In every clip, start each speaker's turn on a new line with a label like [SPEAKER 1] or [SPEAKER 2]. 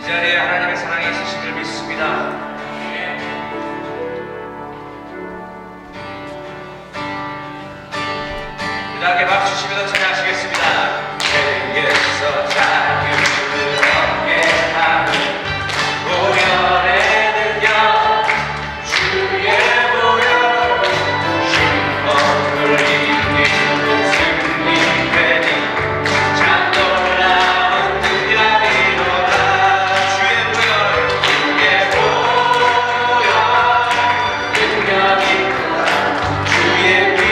[SPEAKER 1] 자리에 하나님의 사랑이 있으심을 믿습니다. 부자에게 박수 치면서 찬양하시겠습니다. 죄에서 자유를 얻게 하는 보혈의 능력, 주의 보혈, 율법을 이기는 승리되니 참 놀라운 능력이로다. 주의 보혈, 주의 보혈, 능력이로다. 주의 피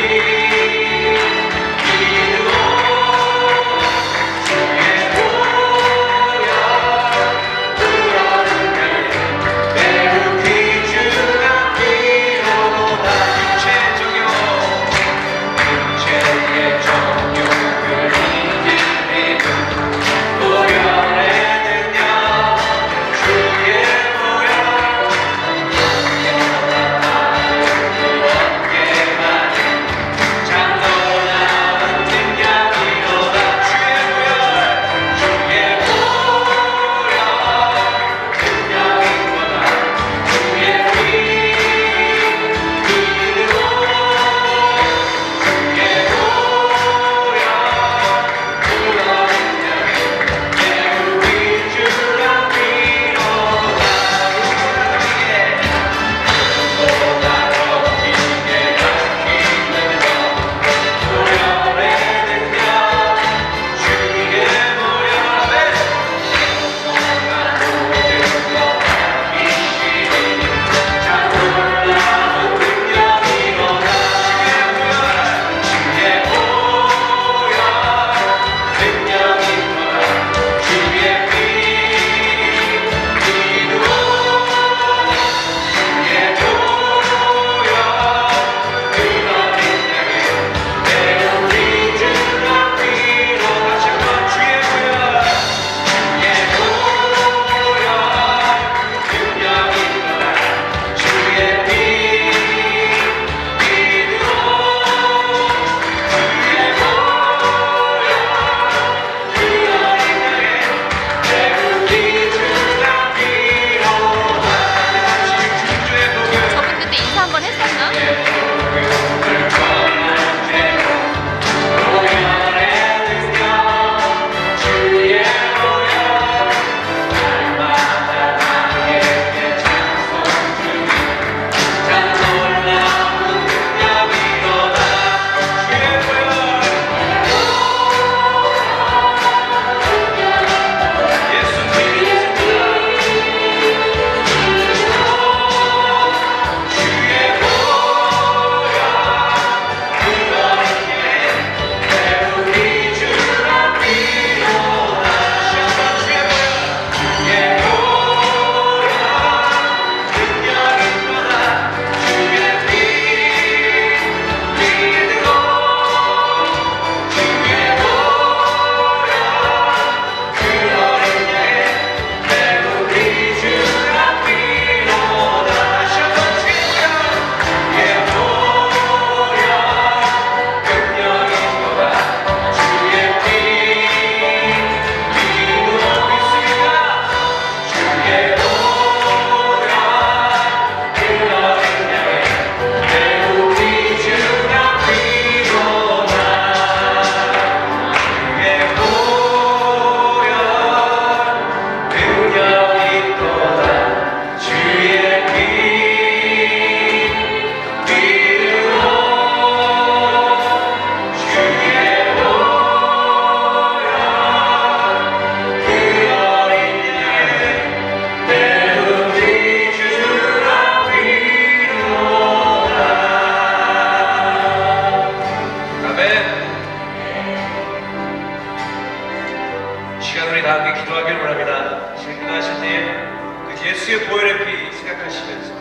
[SPEAKER 1] 예수의 보혈의 피 생각하시면서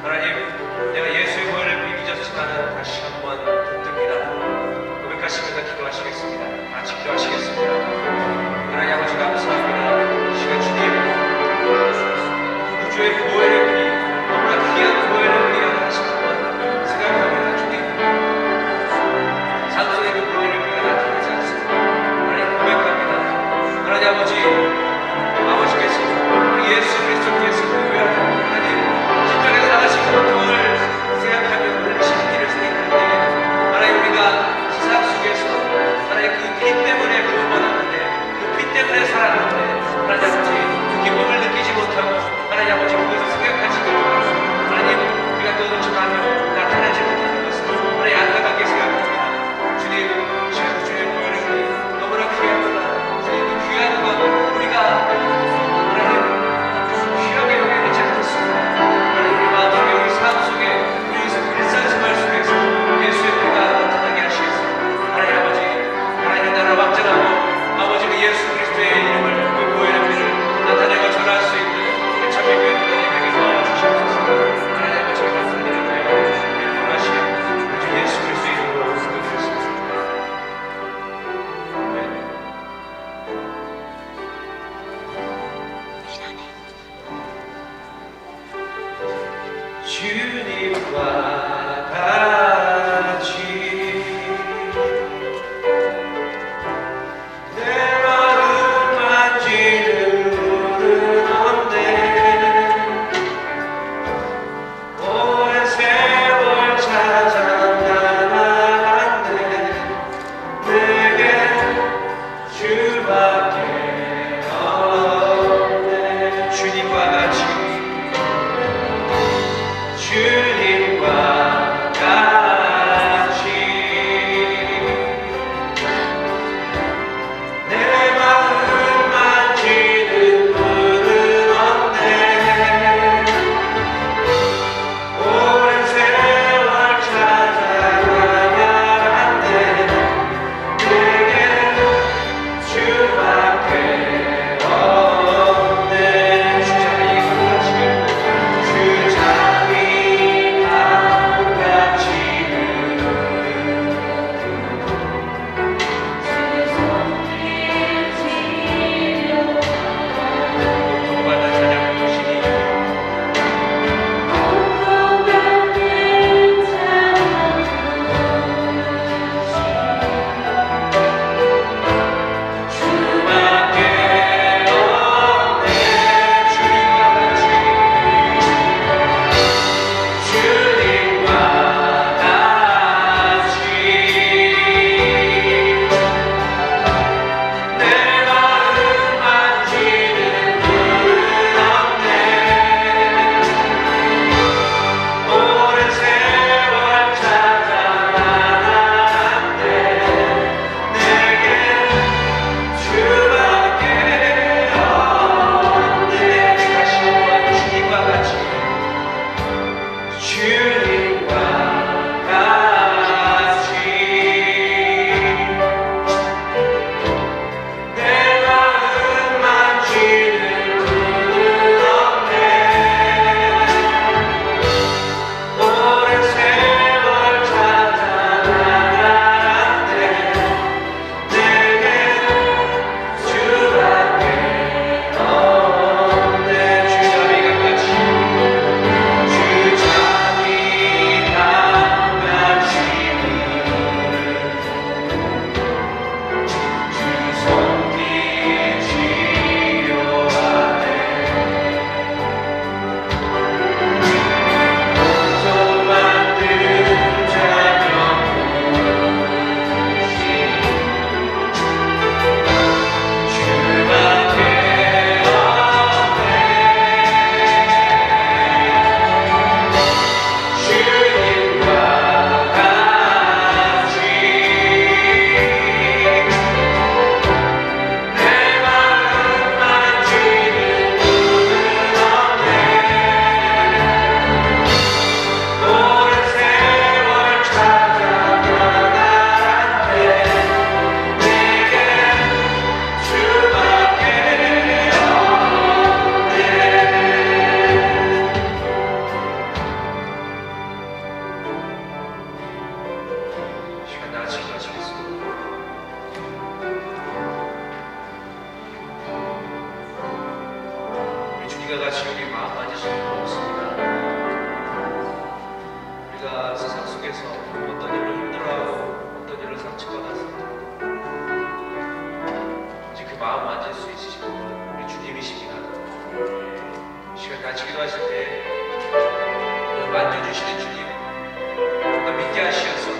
[SPEAKER 1] 하나님, 내가 예수의 보혈의 피 잊었지만 다시 한번 붙듭니다 고백하시면서 기도하시겠습니다. 같이 기도하시겠습니다. 하나님 아버지 감사합니다. 시간 주님, 구주의 보혈의 피, 너무나 귀한 보혈의 피 다시 한번 생각합니다. 주님, 산속의 그 보혈의 피가 나타나지 않습니다. 하나님 고백합니다. 하나님 아버지, 아버지께서 주님과 같이 내 마음 만지는 분은 없네. 오랜 세월 찾아 나아갔네. 내게 주밖에 없네. 주님과 같이 주님과 같이 내 마음 만지는 분은 없네. 오랜 세월 찾아가야한데 내게 주밖에 없네. 주장이 같이 주장이 같이 고통받는 사냥 주시니 주밖에 없네. 주님과 같이 주님과 같이 내 마음 만지는 분은 없네. 오랜 세월 찾아가는데 내게 주밖에 없네. 다시 한번 주님과 같이 주님과 같이 내 마음 만지는 분은 없네. 오랜 세월 찾아가는데 내게 주밖에 없네. 주자비 같이 주자비 같이 주 손길 치료하네. 또 만든 자녀 보시 주밖에 없네. 주님과 같이 내 마음 만지는 분은 없네. 오랜 세월 찾아가는데 내게 주밖에 없네. 시간 다 지나치겠습니다. 우리 주님과 같이 우리 마음 만지시는 분 없습니다. 우리가 세상 속에서 어떤 일을 힘들어하고 어떤 일을 상처받았을 때 이제 그 마음 만질 수 있으신 분은 우리 주님이십니다. 시간 같이 기도하실 때 만져주시는 주님 더 믿게 하시어서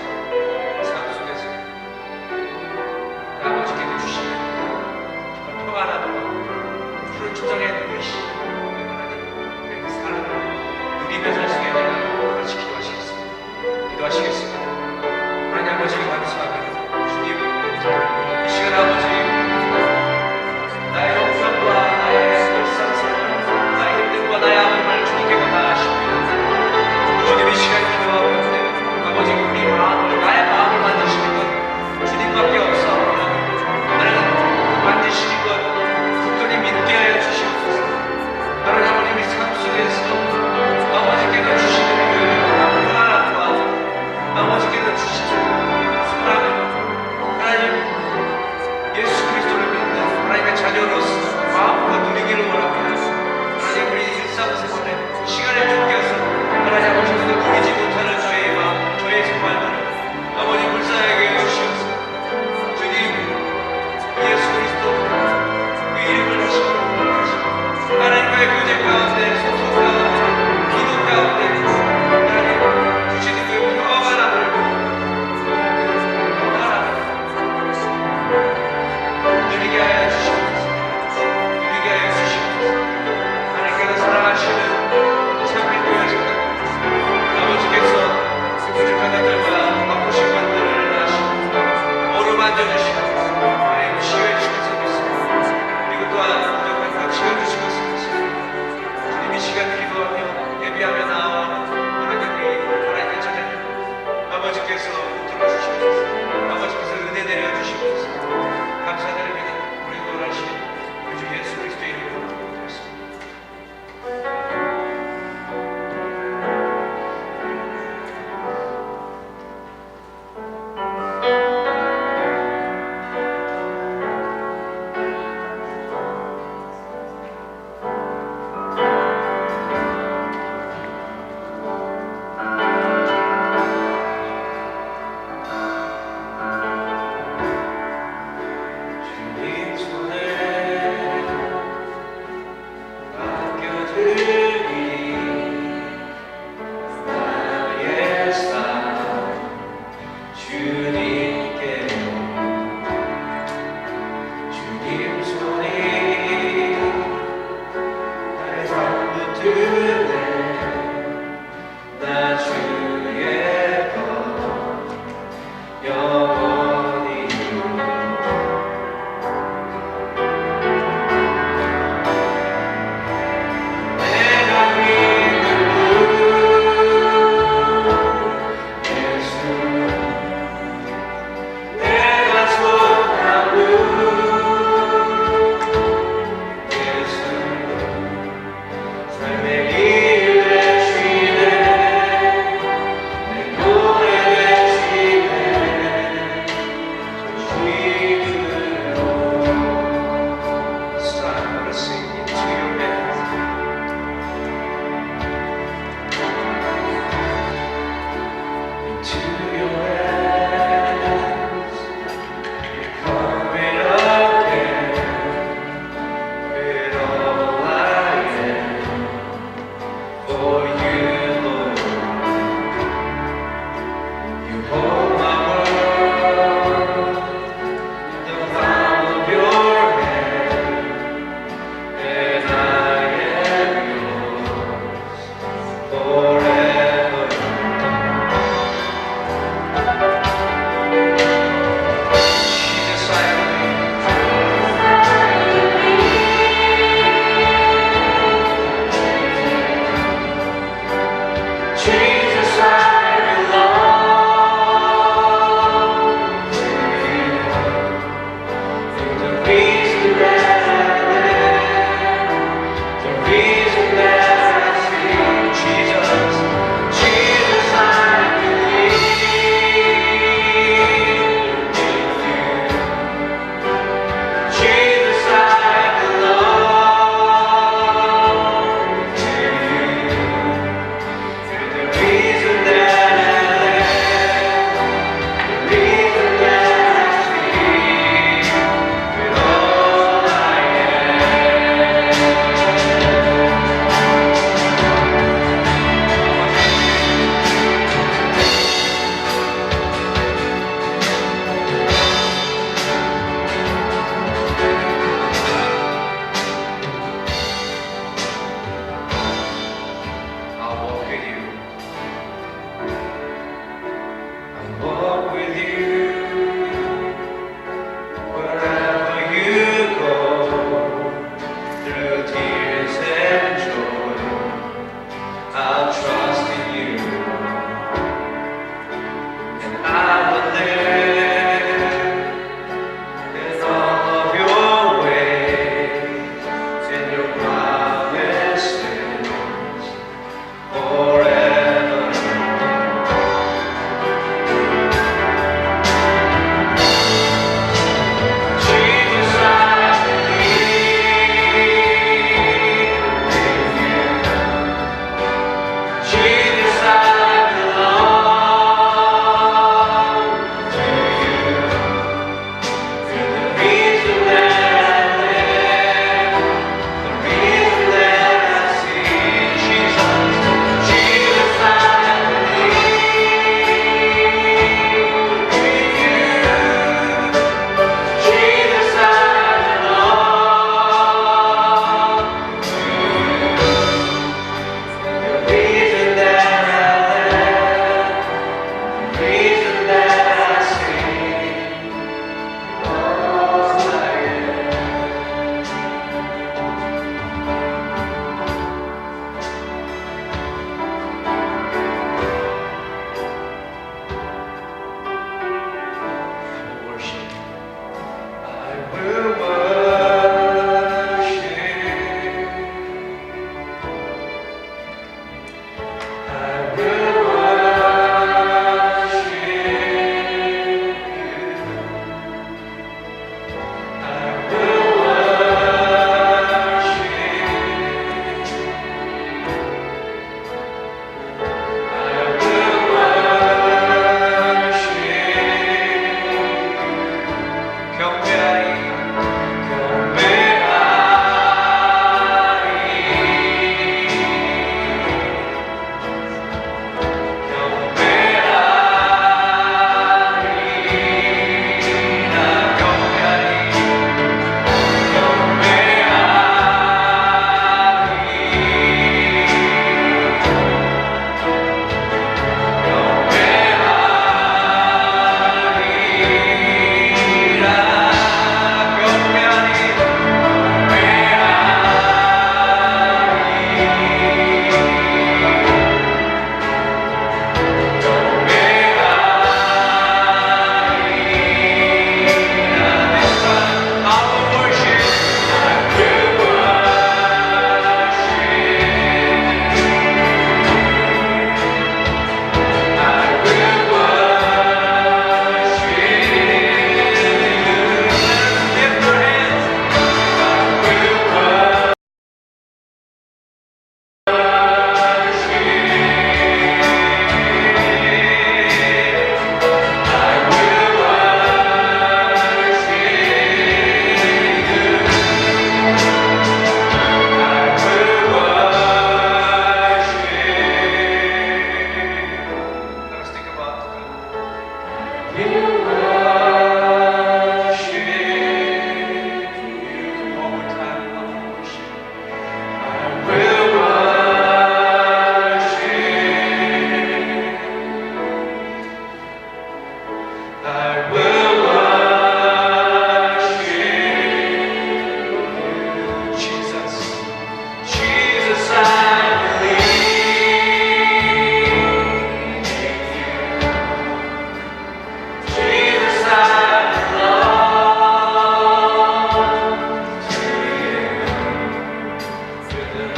[SPEAKER 1] 삶 속에서 그 아버지께서 주시는 평안함과 푸른 초장의 눈이시 하나님 그 사랑을 누리며 살 수 있는 같이 기도하시겠습니다. 기도하시겠습니다. 하나님 아버지 감사합니다. 주님 이 시간 아버지 나의 형편과 나의 일상생활 나의 힘듦과 나의 아픔을 주님께서 다 아십니다. 주님 이 시간 기도하고 있는데 아버지 우리 마음을 나의 마음을 만드시는 것 주님밖에 없사옵니다. 하나님 만드시는 것 굳건히 믿게 하여 주시옵소서.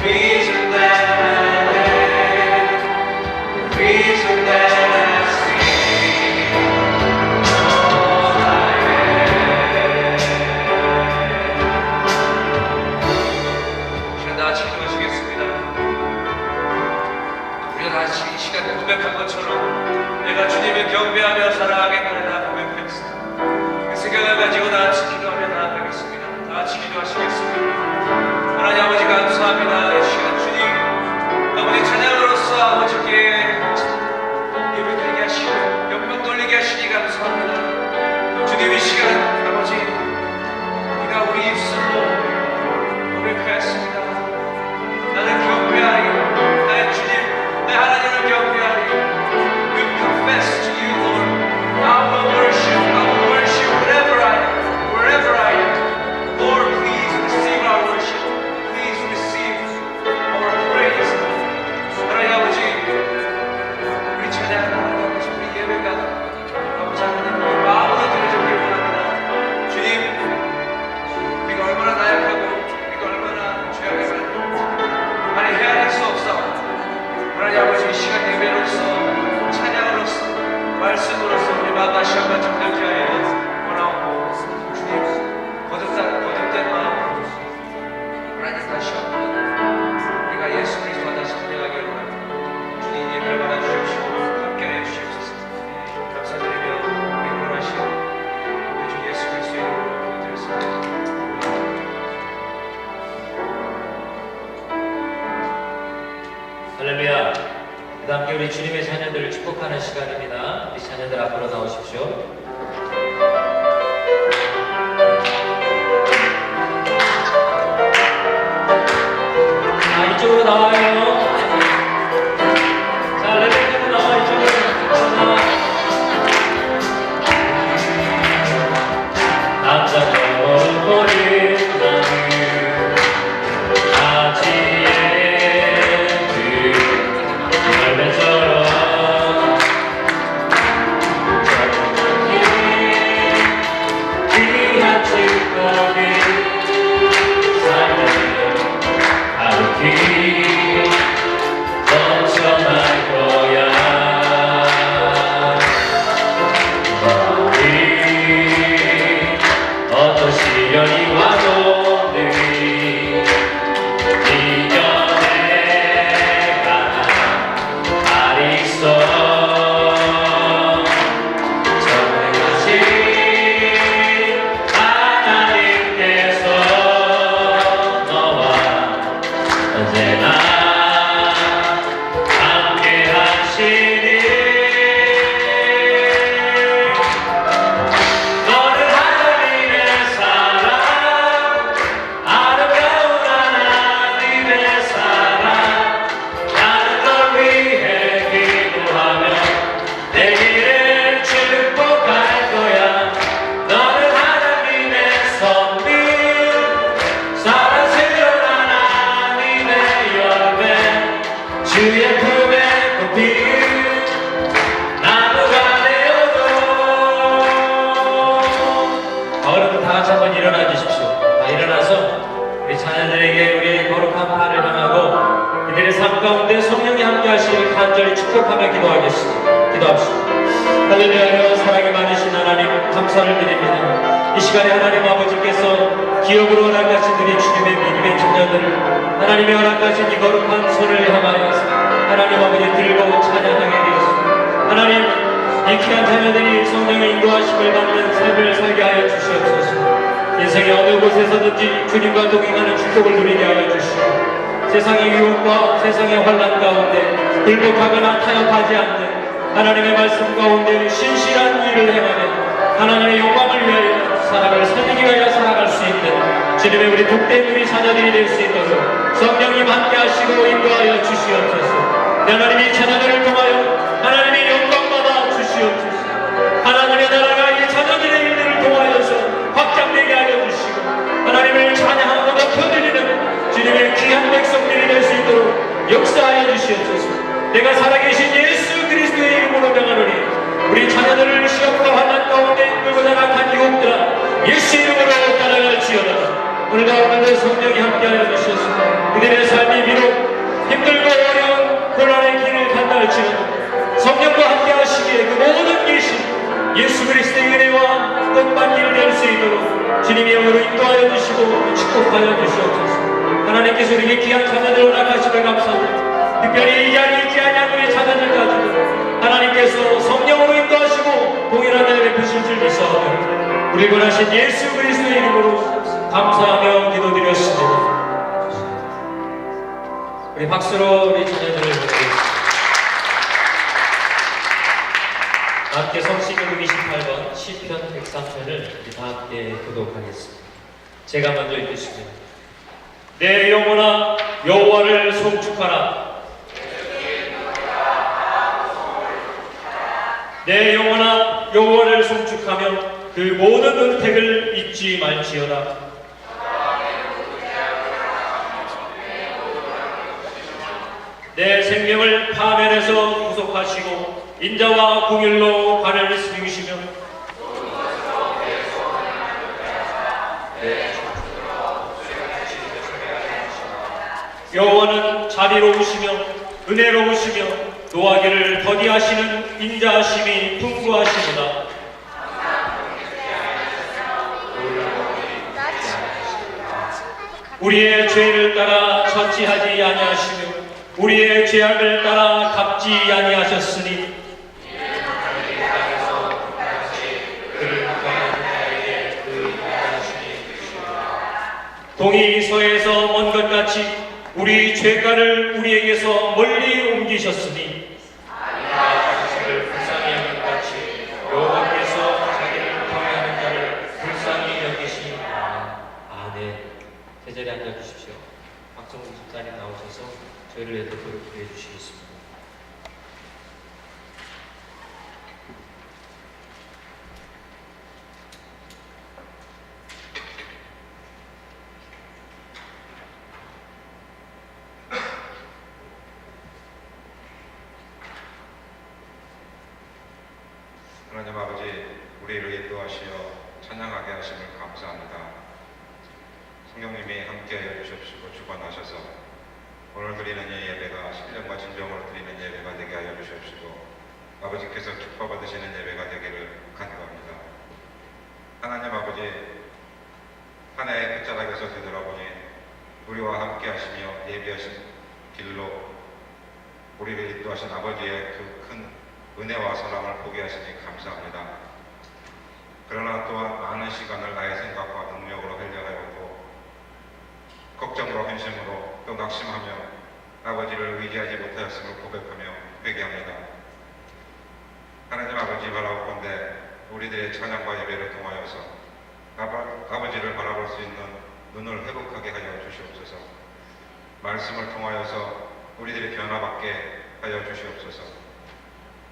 [SPEAKER 1] reason that I live, the reason that I sing, all I am. 시간 다 같이 기도하시겠습니다. 우리가 다시 이 시간에 고백한 것처럼 내가 주님을 경배하며 살아가겠다는 고백했습니다. 그 생각을 가지고 다 같이 기도하며 나아가겠습니다. 다 같이 기도하시겠습니다. 하나님 아버지 감사합니다. 이 시간 주님 아버지 찬양으로서 아버지께 예배드리게 하시고 영광 돌리게 하시니 감사합니다. 주님 이 시간 아버지 우리가 우리 입술로 고백하였습니다. 나는 경배하리 나의 주님 내 하나님을 경배하리. We confess to you Lord I will worship wherever I am Lord please receive our worship. Please receive our praise. 하나님 아버지 우리 찬양 아버지 우리 예배가 아버지 하나님 우리 마음으로 드려지길 원합니다. 주님 우리가 얼마나 나약하고 우리가 얼마나 죄악에 많이 헤아릴 수 없사옵니다. 하나님 아버지 이 시간 예배로서 찬양으로서 말씀으로서 우리 마음 다시 한번 정결케 하여 원하옵고 주님 거듭된 마음으로 하나님 다시 한번 우리가 예수 그리스도와 다시 찬양하기 원합니다. 주님 예배를 받아주십시오. 함께하여 주시옵소서. 감사드리며 우리 원하시는 우리 주 예수 그리스도의 이름으로 기도드렸습니다.
[SPEAKER 2] 할렐루야. 그 다음 우리 주님의 자녀들을 축복하는 시간입니다. 우리 자녀들 앞으로 나오십시오. 자, 이쪽으로 나와요. 자, 레벨대로 나와. 이쪽으로 나와. 남자는 머리 가운데 성령이 함께 하시길 간절히 축복하며 기도합시다. 할렐루야. 사랑이 많으신 하나님 감사를 드립니다. 이 시간에 하나님 아버지께서 기업으로 허락하신 우리 주님의 믿음의 자녀들을 하나님의 허락하신 이 거룩한 손을 향하여서 하나님 아버지 들고 찬양하게 되었습니다. 하나님 이 귀한 자녀들이 성령의 인도하심을 받는 삶을 살게 하여 주시옵소서. 인생의 어느 곳에서든지 주님과 동행하는 축복을 누리게 하여 주시옵소서. 세상의 유혹과 세상의 환난 가운데 굴복하거나 타협하지 않는 하나님의 말씀 가운데 신실한 일을 행하며 하나님의 영광을 위하여 사랑을 살리기 위하여 살아갈 수 있는 주님의 우리 복된 우리 자녀들이 될 수 있도록 성령님 함께 하시고 인도하여 주시옵소서. 하나님이 자녀들을 통하여 하나님의 영광 받아 주시옵소서. 하나님의 나라가 이 자녀들의 일들을 통하여서 확장되게 하여 주시고 하나님을 찬양하고 높여드리는 주님의 귀한 백성들이 될 수 있도록 역사하여 주시옵소서. 내가 살아계신 예수 그리스도의 이름으로 명하노니 우리 자녀들을 시험과 환난 가운데 이끌고 나간 유혹들아 예수 이름으로 따라갈지어다. 오늘도 성령이 함께하여 주셔서 그들의 삶이 비록 힘들고 어려운 고난의 길을 간다 할지라도 성령과 함께하시기에 그 모든 길신 예수 그리스도의 은혜와 뜻만 길을 낼 수 있도록 주님의 영으로 인도하여 주시고 축복하여 주시옵소서. 하나님께서 우리에게 귀한 자녀들을 허락하시며 감사합니다. 특별히 이 자리에 있지 아니한 우리 자녀들 가지고 하나님께서 성령으로 인도하시고 동일한 은혜 베푸실 줄 믿사오며 우리 구원하신 예수 그리스도의 이름으로 감사하며 기도드렸습니다. 우리 박수로 우리 자녀들을 보내드립니다. 함께 성시경 28번 시편 103편을 우리 다 함께 교독하겠습니다. 제가 먼저 읽겠습니다. 내 영혼아 여호와를 송축하라. 내 영혼아 여호와를 송축하며 그 모든 은택을 잊지 말지어다. 내 생명을 파멸에서 구속하시고 인자와 공율로 관을 세우시며 여호와는 자비로우시며 은혜로우시며 노하기를 더디하시는 인자하심이 풍부하시구나. 우리의 죄를 따라 처치하지 아니하시며 우리의 죄악을 따라 갚지 아니하셨으니 동이 서에서 먼 것 같이 우리 죄가를 우리에게서 멀리 옮기셨으니 자식을 불쌍히 여긴 같이 여호와께서 자기를 경외하는 자를 불쌍히 여기시니 아멘. 제자리에 앉아주십시오. 박정우 집사님 나오셔서 저희를 예도록 기도해 주시겠습니다.
[SPEAKER 3] 하나님 아버지, 우리를 인도하시어 찬양하게 하심을 감사합니다. 성령님이 함께하여 주시옵시고 주관하셔서 오늘 드리는 이 예배가 신령과 진정으로 드리는 예배가 되게 하여 주시옵시고 아버지께서 축복받으시는 예배가 되기를 간구합니다. 하나님 아버지, 한 해의 끝자락에서 되돌아보니 우리와 함께하시며 예비하신 길로 우리를 인도하신 아버지의 그 큰 은혜와 사랑을 보게 하시니 감사합니다. 그러나 또한 많은 시간을 나의 생각과 능력으로 흘려가였고 걱정과 근심으로 또 낙심하며 아버지를 의지하지 못하였음을 고백하며 회개합니다. 하나님 아버지 바라보건대 우리들의 찬양과 예배를 통하여서 아버지를 바라볼 수 있는 눈을 회복하게 하여 주시옵소서. 말씀을 통하여서 우리들이 변화받게 하여 주시옵소서.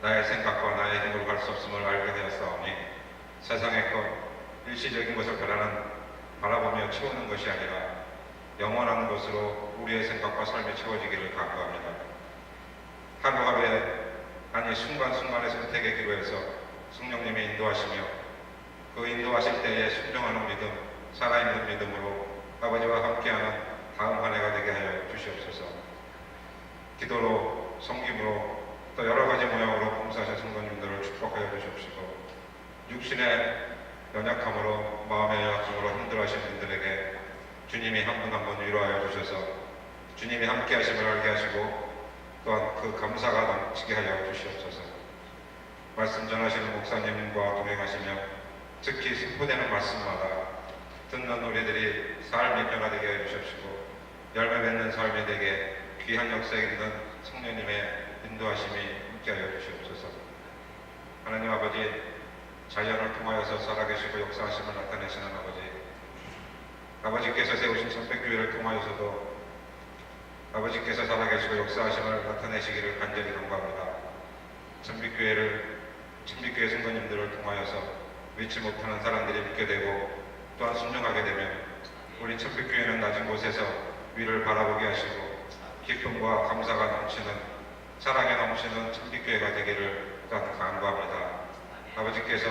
[SPEAKER 3] 나의 생각과 나의 힘으로 할 수 없음을 알게 되었사오니 세상의 것, 일시적인 것을 바라보며 채우는 것이 아니라 영원한 것으로 우리의 생각과 삶이 채워지기를 간구합니다. 하루하루에 아니 순간순간의 선택의 기로에서 성령님이 인도하시며 그 인도하실 때에 순종하는 믿음, 살아있는 믿음으로 아버지와 함께하는 다음 한 해가 되게 하여 주시옵소서. 기도로, 섬김으로 또 여러 가지 모양으로 봉사하신 성도님들을 축복하여 주시옵시고 육신의 연약함으로 마음의 연약함으로 힘들어하신 분들에게 주님이 한 분 한 분 위로하여 주셔서 주님이 함께 하심을 알게 하시고 또한 그 감사가 넘치게 하여 주시옵소서. 말씀 전하시는 목사님과 동행하시며 특히 선포되는 말씀마다 듣는 우리들이 삶이 변화되게 해 주십시고 열매 맺는 삶이 되게 귀한 역사에 있는 성령님의 인도하심이 함께하여 주시옵소서. 하나님 아버지, 자연을 통하여서 살아계시고 역사하심을 나타내시는 아버지께서 세우신 천백교회를 통하여서도 아버지께서 살아계시고 역사하심을 나타내시기를 간절히 간구합니다. 천빛교회 성도님들을 통하여서 믿지 못하는 사람들이 믿게 되고 또한 순종하게 되면 우리 천빛교회는 낮은 곳에서 위를 바라보게 하시고 기쁨과 감사가 넘치는 사랑에 넘치는 천빛교회가 되기를 간구합니다. 아버지께서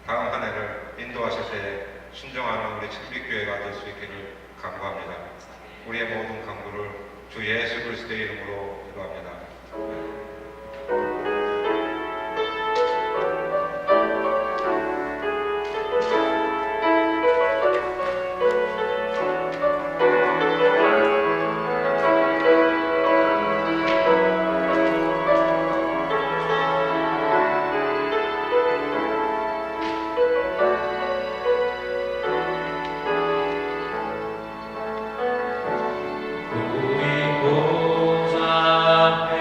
[SPEAKER 3] 다음 한 해를 인도하실 때에 순종하는 우리 창립교회가 될 수 있기를 간구합니다. 우리의 모든 간구를 주 예수 그리스도의 이름으로 기도합니다.
[SPEAKER 2] 우리 보좌 앞에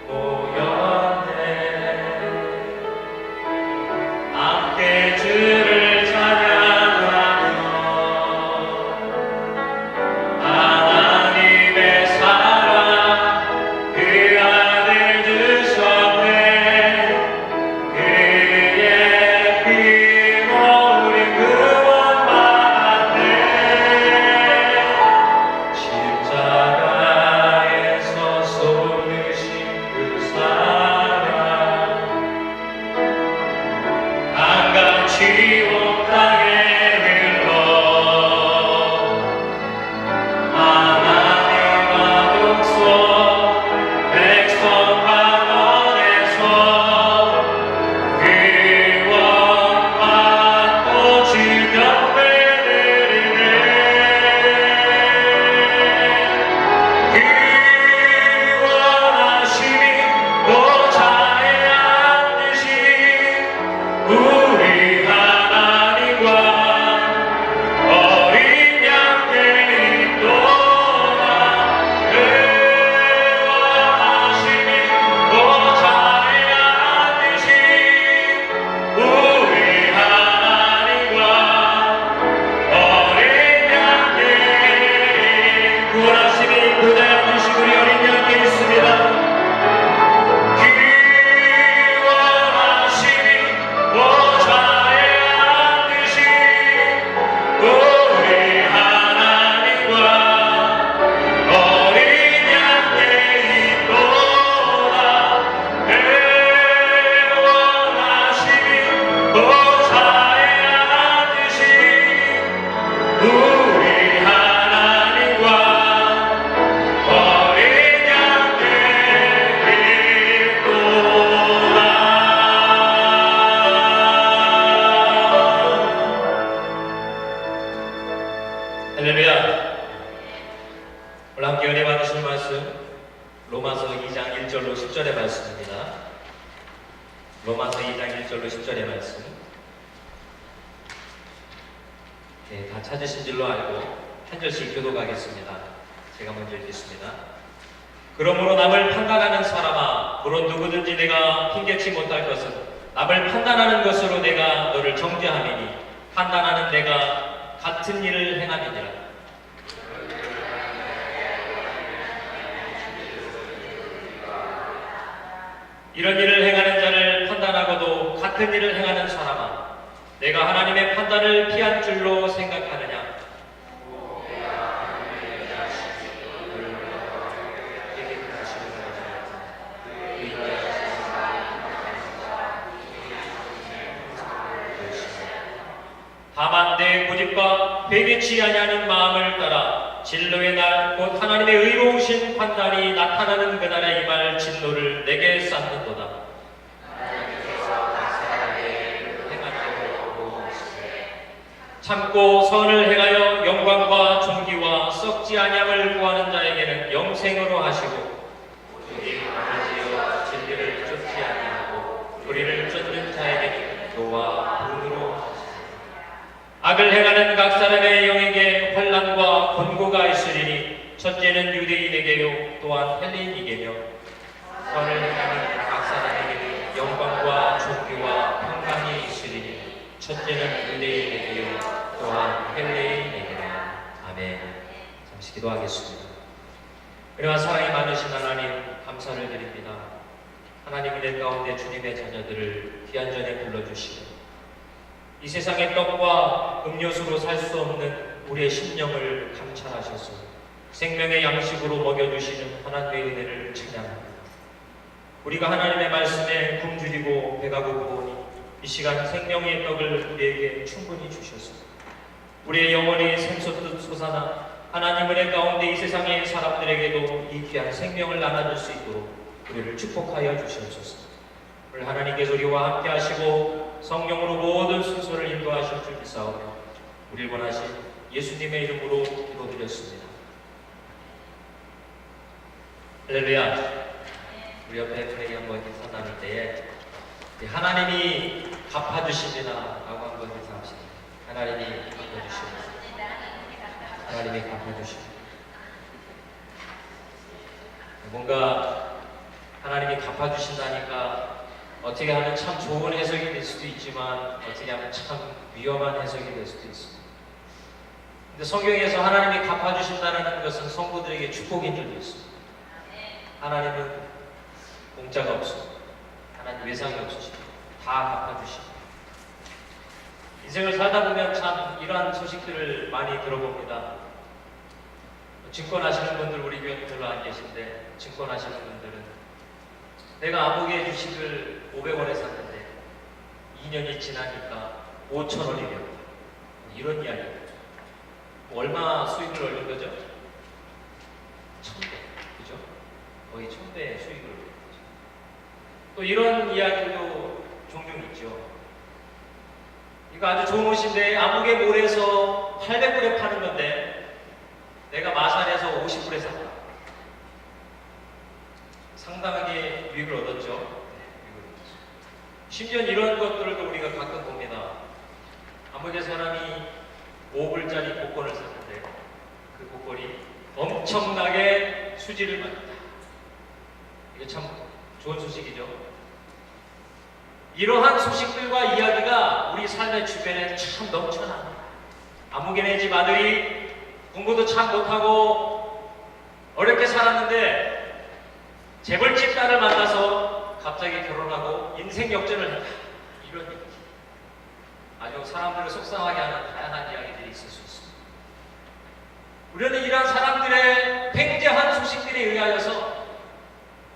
[SPEAKER 2] 모였네. 함께 주를 찬양하며 하나님의 사랑 그 아들 주셨네. 그의 피로 우리 구원받았네. 십자가에서 쏟으신 그 사랑 강간 지옥 땅에 흘러 하나님과 독소 백성 반원에서 구원받고 주경 베드리네. 구원하심이 보좌에 앉으신 우리 하나님과 어린 양께 있도다. 구원하심이 보좌에 앉으신 우리 하나님과 어린 양께 구원하심이 보좌에 앉으신 우리 어린 양께 있습니다. 구원하심이 보좌에 앉으신 우리 하나님과 어린 양께 있도다. 구원하심이 보좌에 앉으신 우리 하나님과 어린 양께 있도다. 할렐루야. 오늘 함께 은혜 받으실 말씀 로마서 2장 1절로 10절의 말씀입니다. 로마서 2장 1절로 10절의 말씀. 네, 다 찾으신 줄로 알고 한 절씩 교독하겠습니다. 제가 먼저 읽겠습니다. 그러므로 남을 판단하는 사람아, 물론 누구든지 내가 핑계치 못할 것은 남을 판단하는 것으로 내가 너를 정죄함이니 판단하는 내가 같은 일을 행함이니라. 이런 일을 행하는 자를 판단하고도 같은 일을 행하는 사람아, 내가 하나님의 판단을 피한 줄로 생각하느냐? 다만 내 고집과 배개치 아니하는 마음을 따라 진노의 날 곧 하나님의 의로우신 판단이 나타나는 그날에 임할 진노를 내게 쌓는도다. 참고 선을 행하여 영광과 존귀와 썩지 아니함을 구하는 자에게는 영생으로 하시고 우리 아버지여 진리를 쫓지 아니하고 우리를 쫓는 자에게는 노와 분으로 하시고 악을 행하는 각 사람의 영에게 환난과 권고가 있으리니 첫째는 유대인에게요 또한 헬레인에게며 선을 행하는 각 사람에게는 영광과 존귀와 평강이 있으리니 첫째는 유대인에게요 또한 헬레인에게나. 아멘. 잠시 기도하겠습니다. 그러나 사랑이 많으신 하나님 감사를 드립니다. 하나님은 내 가운데 주님의 자녀들을 귀한 전에 불러주시고 이 세상의 떡과 음료수로 살 수 없는 우리의 심령을 감찰하셔서 생명의 양식으로 먹여주시는 하나님의 은혜를 찬양합니다. 우리가 하나님의 말씀에 굶주리고 배가 고프오니 이 시간 생명의 떡을 우리에게 충분히 주셔서 우리의 영혼이 샘솟듯 솟아나 하나님 은혜 가운데 이 세상의 사람들에게도 이 귀한 생명을 나눠줄 수 있도록 우리를 축복하여 주시옵소서. 오늘 하나님께서 우리와 함께 하시고 성령으로 모든 순서를 인도하실 줄 믿사오며 우리를 원하신 예수님의 이름으로 기도드렸습니다. 할렐루야. 우리 옆에 분에게 한번 인사 나눌 때에 하나님이 갚아주십니다 라고 한번 인사합시다. 하나님이 갚아주십니다. 하나님이 갚아주십니다. 뭔가 하나님이 갚아주신다니까 어떻게 하면 참 좋은 해석이 될 수도 있지만 어떻게 하면 참 위험한 해석이 될 수도 있습니다. 근데 성경에서 하나님이 갚아주신다는 것은 성도들에게 축복인 줄 믿습니다. 하나님은 공짜가 없습니다. 하나님 외상이 없으십니다. 다 갚아주십니다. 인생을 살다 보면 참 이러한 소식들을 많이 들어봅니다. 증권하시는 분들 우리 교회는 별로 안 계신데 증권하시는 분들은 내가 아무개 주식을 500원에 샀는데 2년이 지나니까 5,000원이 되었다. 이런 이야기입니다. 얼마 수익을 얻는 거죠? 1,000배. 그죠? 거의 1,000배의 수익을 얻는 거죠. 또 이런 이야기도 종종 있죠. 이거 아주 좋은 옷인데 아무개 몰에서 800불에 파는 건데 내가 마산에서 50불에 샀다. 상당하게 유익을 얻었죠. 심지어 이런 것들도 우리가 가끔 봅니다. 아무개 사람이 5불짜리 복권을 샀는데 그 복권이 엄청나게 수지를 받았다. 이게 참 좋은 소식이죠. 이러한 소식들과 이야기가 우리 삶의 주변에 참 넘쳐납니다. 아무개네 집 아들이 공부도 참 못하고 어렵게 살았는데 재벌집 딸을 만나서 갑자기 결혼하고 인생 역전을 했다. 이런 얘기. 아주 사람들을 속상하게 하는 다양한 이야기들이 있을 수 있습니다. 우리는 이러한 사람들의 팽재한 소식들에 의하여서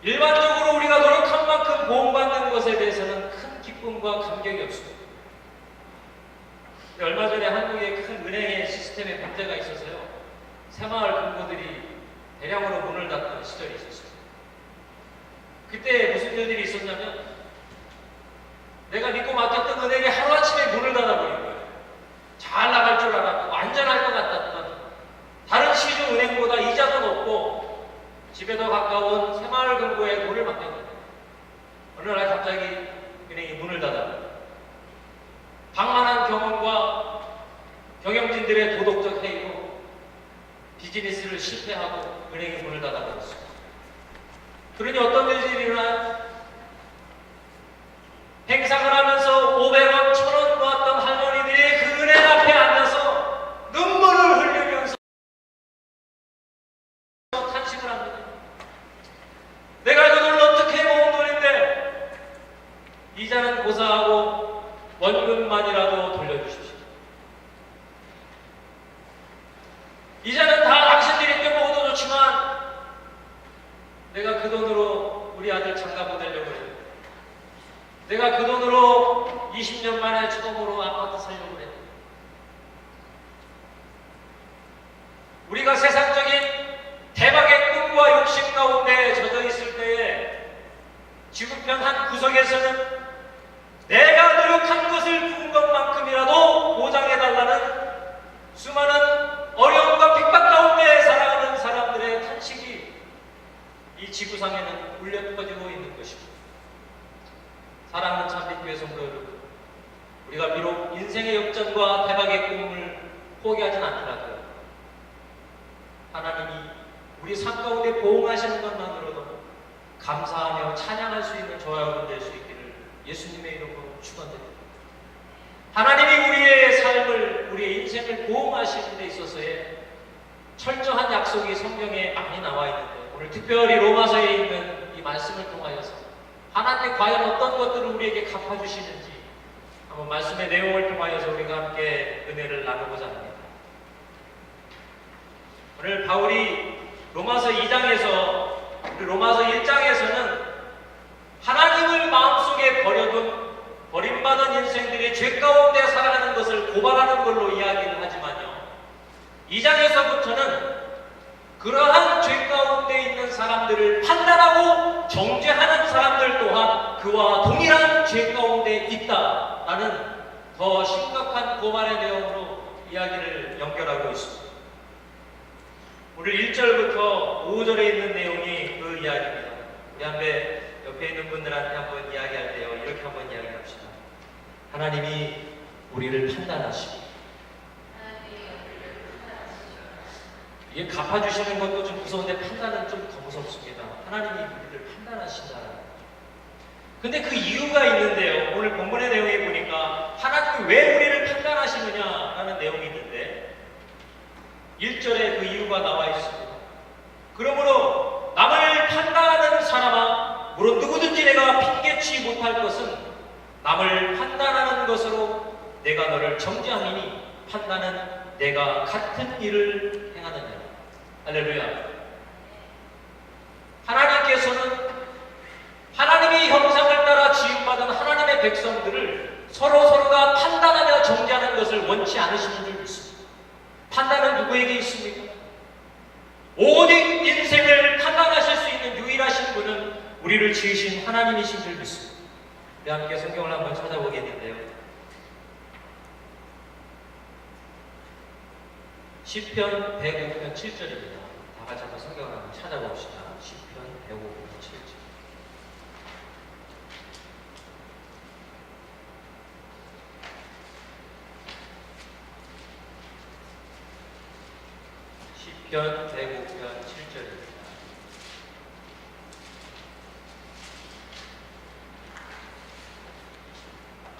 [SPEAKER 2] 일반적으로 우리가 노력한 만큼 보험받는 것에 대해서는 큰 기쁨과 감격이 없습니다. 얼마 전에 한국의 큰 은행의 시스템에 문제가 있어서요. 새마을 금고들이 대량으로 문을 닫던 시절이 있었어요. 그때 무슨 일들이 있었냐면 내가 믿고 맡겼던 은행이 하루아침에 문을 닫아버린 거예요. 잘 나갈 줄 알았고 안전할 것 같았던 다른 시중 은행보다 이자도 높고 집에 더 가까운 새마을금고에 돈을 맡겼는데 어느 날 갑자기 은행이 문을 닫아버려요. 방만한 경험과 경영진들의 도덕적 해이로 비즈니스를 실패하고 은행이 문을 닫아버렸습니다. 그러니 어떤 일들이 일어나요? 행상을 하면서 500원, 1,000원 모았던 할머니들이 그 은행 앞에 앉아서 눈물을 흘리면서 탄식을 합니다. 내가 그 돈을 어떻게 모은 돈인데 이자는 고사하고 원금만이라도 돌려주십시오. 이자는 다 당신들이 떼먹어도 좋지만 내가 그 돈으로 우리 아들 장가 보내려고 해요. 내가 그 돈으로 20년 만에 처음으로 아파트 살려고 해요. 우리가 세상적인 대박의 꿈과 욕심 가운데 젖어 있을 때에 지구편 한 구석에서는 내가 노력한 것을 부은 것만큼이라도 보장해달라는 수많은 어려움과 핍박 가운데 살아가는 사람들의 탄식이 이 지구상에는 울려 퍼지고 있는 것입니다. 사랑하는 참빛교회 성도 여러분, 우리가 비록 인생의 역전과 대박의 꿈을 포기하진 않더라도 하나님이 우리 삶 가운데 보응하시는 것만으로도 감사하며 찬양할 수 있는 저와 여러분 될 수 있기를 예수님의 이름으로 축원드립니다. 하나님이 우리의 삶을, 우리의 인생을 보응하시는 데 있어서의 철저한 약속이 성경에 많이 나와 있는데 오늘 특별히 로마서에 있는 이 말씀을 통하여서 하나님이 과연 어떤 것들을 우리에게 갚아주시는지 한번 말씀의 내용을 통하여서 우리가 함께 은혜를 나누고자 합니다. 오늘 바울이 로마서 2장에서 로마서 1장에서는 하나님을 마음속에 버려둔 버림받은 인생들이 죄 가운데 살아가는 것을 고발하는 걸로 이야기를 하지만요. 2장에서부터는 그러한 죄 가운데 있는 사람들을 판단하고 정죄하는 사람들 또한 그와 동일한 죄 가운데 있다라는 더 심각한 고발의 내용으로 이야기를 연결하고 있습니다. 오늘 1절부터 5절에 있는 내용이 그 이야기입니다. 우리 옆에 있는 분들한테 한번 이야기할 때요, 이렇게 한번 이야기합시다. 하나님이 우리를 판단하시고, 이게 갚아주시는 것도 좀 무서운데 판단은 좀 더 무섭습니다. 하나님이 우리를 판단하신다는 거죠. 근데 그 이유가 있는데요. 오늘 본문의 내용에 보니까 하나님이 왜 우리를 판단하시느냐라는 내용이 있는데 1절에 그 이유가 나와 있습니다. 그러므로 남을 판단하는 사람아, 물론 누구든지 내가 핑계치 못할 것은 남을 판단하는 것으로 내가 너를 정죄하리니 판단은 내가 같은 일을 행하느니라. 할렐루야. 하나님께서는 하나님의 형상을 따라 지음받은 하나님의 백성들을 서로가 판단하며 정죄하는 것을 원치 않으시는 줄 믿습니다. 판단은 누구에게 있습니까? 오직 인생을 판단하실 수 있는 유일하신 분은 우리를 지으신 하나님이신 줄 믿습니다. 우리 함께 성경을 한번 찾아보겠는데요. 시편 105편 7절입니다. 다 같이 한번 성경을 한번 찾아봅시다. 시편 105편 7절. 시편 105편 7절입니다.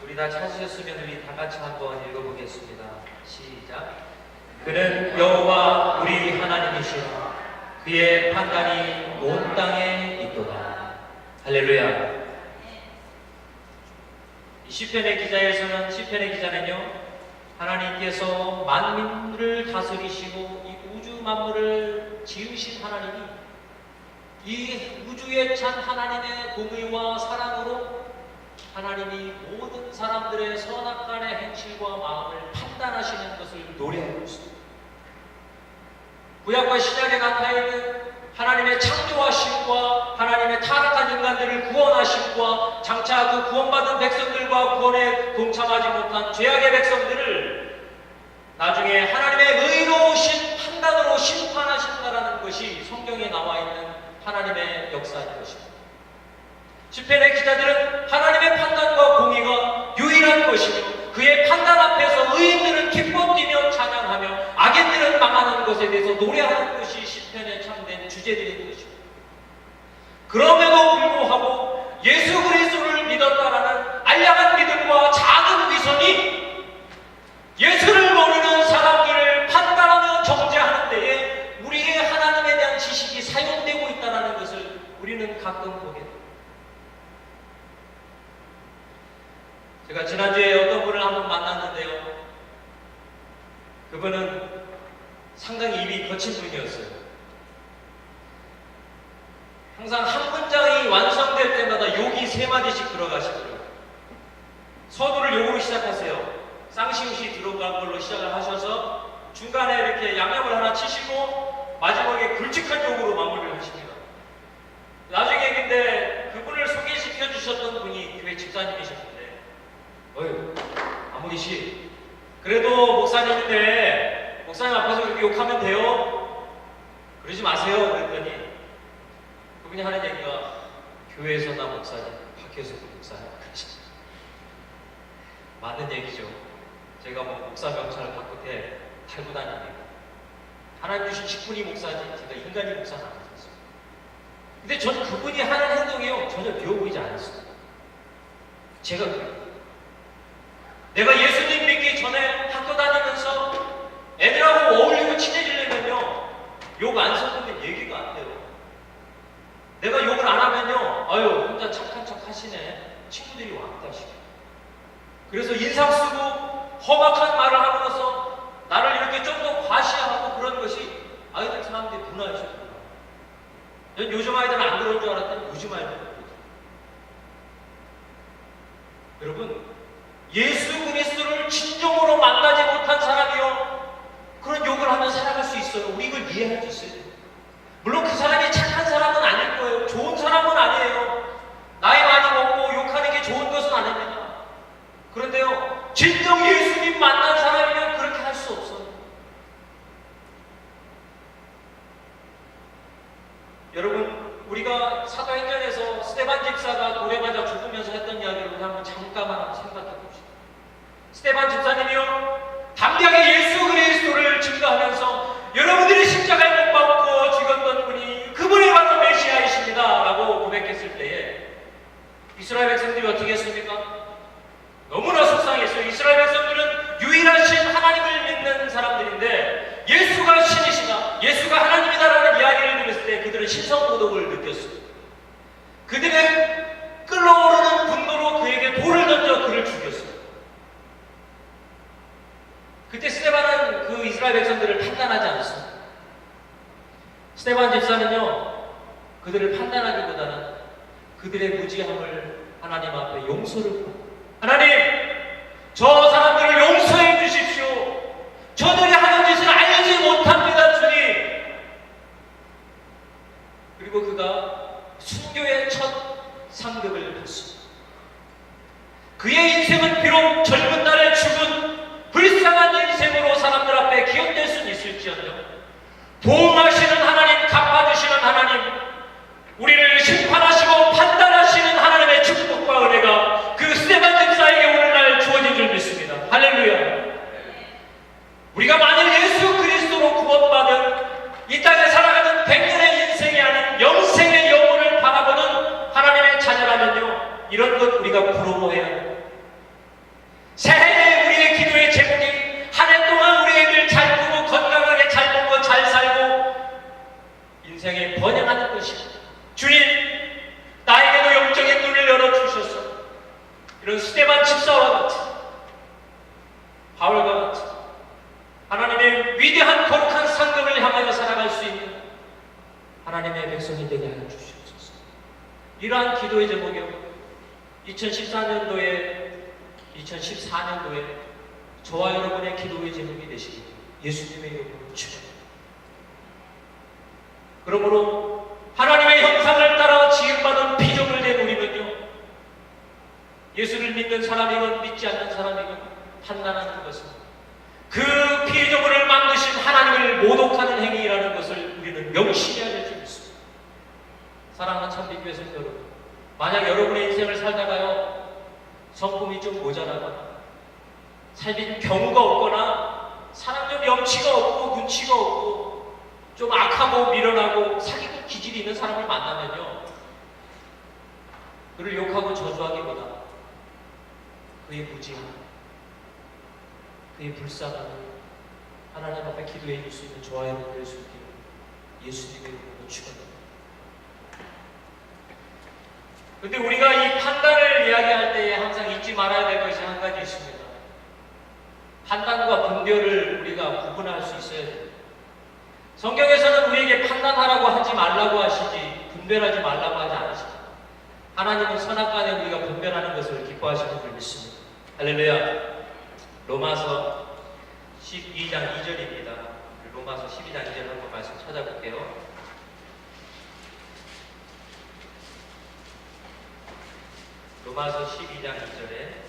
[SPEAKER 2] 우리 다 찾으셨으면 우리 다 같이 한번 읽어보겠습니다. 시작. 그는 여호와 우리 하나님이시라. 그의 판단이 온 땅에 있도다. 할렐루야. 이 시편의 기자는요, 하나님께서 만민을 다스리시고 이 우주 만물을 지으신 하나님이 이 우주에 찬 하나님의 공의와 사랑으로 하나님이 모든 사람들의 선악간의 행실과 마음을 판단하시는 것을 노래하고 있습니다. 구약과 신약에 나타있는 하나님의 창조하심과 하나님의 타락한 인간들을 구원하심과 장차 그 구원받은 백성들과 구원에 동참하지 못한 죄악의 백성들을 나중에 하나님의 의로우신 판단으로 심판하신다라는 것이 성경에 나와 있는 하나님의 역사인 것입니다. 시편의 기자들은 하나님의 판단과 공의가 유일한 것이며 그의 판단 앞에서 의인들은 기뻐 뛰며 찬양하며 악인들은 망하는 것에 대해서 노래하는 것이 시편에 참된 주제들인 것입니다. 그럼에도 불구하고 예수 그리스도를 믿었다라는 알량한 믿음과 작은 위선이 예수를 모르는 사람들을 판단하며 정죄하는 데에 우리의 하나님에 대한 지식이 사용되고 있다는 것을 우리는 가끔 보게 됩니다. 제가 지난주에 어떤 분을 한번 만났는데요. 그분은 상당히 입이 거친 분이었어요. 항상 한 문장이 완성될 때마다 욕이 3마디씩 들어가시더라고요. 서두를 욕으로 시작하세요. 쌍시옷이 들어간 걸로 시작을 하셔서 중간에 이렇게 양념을 하나 치시고 마지막에 굵직한 욕으로 마무리를 하십니다. 나중에 근데 그분을 소개시켜 주셨던 분이 교회 집사님이셨는데 어휴, 아무개씨 그래도 목사님인데 목사님 앞에서 그렇게 욕하면 돼요? 그러지 마세요. 그랬더니 그분이 하는 얘기가 교회에서 나 목사님, 밖에서도 목사님 그러시죠. 맞는 얘기죠. 제가 뭐 목사 명찰을 바깥에 달고 다닙니다. 하나님 주신 직분이 목사지 제가 인간이 목사는 아니었어요. 근데 저는 그분이 하는 행동이요 전혀 미워 보이지 않았어요. 제가 그래요. 내가 예수님 믿기 전에 학교 다니면서 애들하고 어울리고 친해지려면요 욕 안 섞으면 얘기가 안 돼요. 내가 욕을 안 하면요 아유 혼자 착한 척 하시네 친구들이 왔다 싶어요. 그래서 인상 쓰고 험악한 말을 함으로써 나를 이렇게 좀 더 과시하고 그런 것이 아이들 사람들이 문화이셨구나. 전 요즘 아이들은 안 그런 줄 알았더니 요즘 아이들은 여러분 있어요. 우리 이걸 이해할 수 있어요. 물론 그 사람이 착한 사람은 아닐 거예요. 좋은 사람은 아니에요. 나이 많이 먹고 욕하는 게 좋은 것은 아닙니다. 그런데요, 진정 예수님 만난 사람이면 그렇게 할 수 없어요. 여러분, 우리가 사도행전에서 스데반 집사가 돌에 맞아 죽으면서 했던 이야기를 그냥 한번 잠깐만 생각해 봅시다. 스데반 집사님이요, 담대하게 예수 그리스도를 증거하면서 여러분들이 십자가에 못 박고 죽었던 분이 그분이 바로 메시아이십니다 라고 고백했을 때에 이스라엘 백성들이 어떻게 했습니까? 너무나 속상했어요. 이스라엘 백성들은 유일하신 하나님을 믿는 사람들인데 예수가 신이시다, 예수가 하나님이다라는 이야기를 들었을 때 그들은 신성모독을 느꼈어요. 그들은 끓어오르는 분노로 그에게 돌을 던져 그를 죽였어요. 그때 스데반은 그 이스라엘 백성들을 판단하지 않았습니다. 스데반 집사는요, 그들을 판단하기보다는 그들의 무지함을 하나님 앞에 용서를 구하고, 하나님, 저 사람들을 용서해 주십시오. 저들이 하는 짓을 알지 못합니다, 주님. 그리고 그가 순교의 첫 상급을 받습니다. 그의 인생은 비록 젊은 날에 죽은 불쌍한 인생으로 사람들 앞에 기억될 수는 있을지언정 보응하시는 하나님, 갚아주시는 하나님, 우리를 심판하시고 판단하시는 하나님의 축복과 은혜가 그 스데반 집사에게 오늘날 주어진 줄 믿습니다. 할렐루야. 우리가 만일 예수 그리스도로 구원받은 이 땅에 살아가는 100년의 인생이 아닌 영생의 영혼을 바라보는 하나님의 자녀라면요, 이런 것 우리가 부러워해야 합니다. 새해에 우리의 기도의 제목이 한 해 동안 우리 애들 잘 크고 건강하게 잘 먹고 잘 살고 인생에 번영하는 것입니다. 주님, 나에게도 영적인 눈을 열어주셔서 이런 스데반 집사와 같이, 바울과 같이 하나님의 위대한 거룩한 상급을 향하여 살아갈 수 있는 하나님의 백성이 되게 하여 주시옵소서. 이러한 기도의 제목이요, 2014년도에 저와 여러분의 기도의 제목이 되시길 예수님의 이름으로 축원합니다. 그러므로 하나님의 형상을 따라 지음받은 피조물 된 우리는요, 예수를 믿는 사람이건 믿지 않는 사람이건 판단하는 것은 그 피조물을 만드신 하나님을 모독하는 행위라는 것을 우리는 명심해야 될 줄 믿습니다. 사랑하는 참빛교회 성도 여러분, 만약 여러분의 인생을 살다가요, 성품이 좀 모자라거나 삶이 경우가 없거나 사람 좀 염치가 없고 눈치가 없고 좀 악하고 미련하고 사기꾼 기질이 있는 사람을 만나면요, 그를 욕하고 저주하기보다 그의 무지함, 그의 불쌍함을 하나님 앞에 기도해 줄 수 있는 저와 여러분 될 수 있기를 예수님의 이름으로 축원합니다. 근데 우리가 이 판단을 이야기할 때에 항상 잊지 말아야 될 것이 한 가지 있습니다. 판단과 분별을 우리가 구분할 수 있어야 돼요. 성경에서는 우리에게 판단하라고 하지 말라고 하시지 분별하지 말라고 하지 않으십니다. 하나님은 선악간에 우리가 분별하는 것을 기뻐하시는 줄 믿습니다. 할렐루야. 로마서 12장 2절입니다. 로마서 12장 2절 한번 말씀 찾아볼게요. 로마서 12장 2절에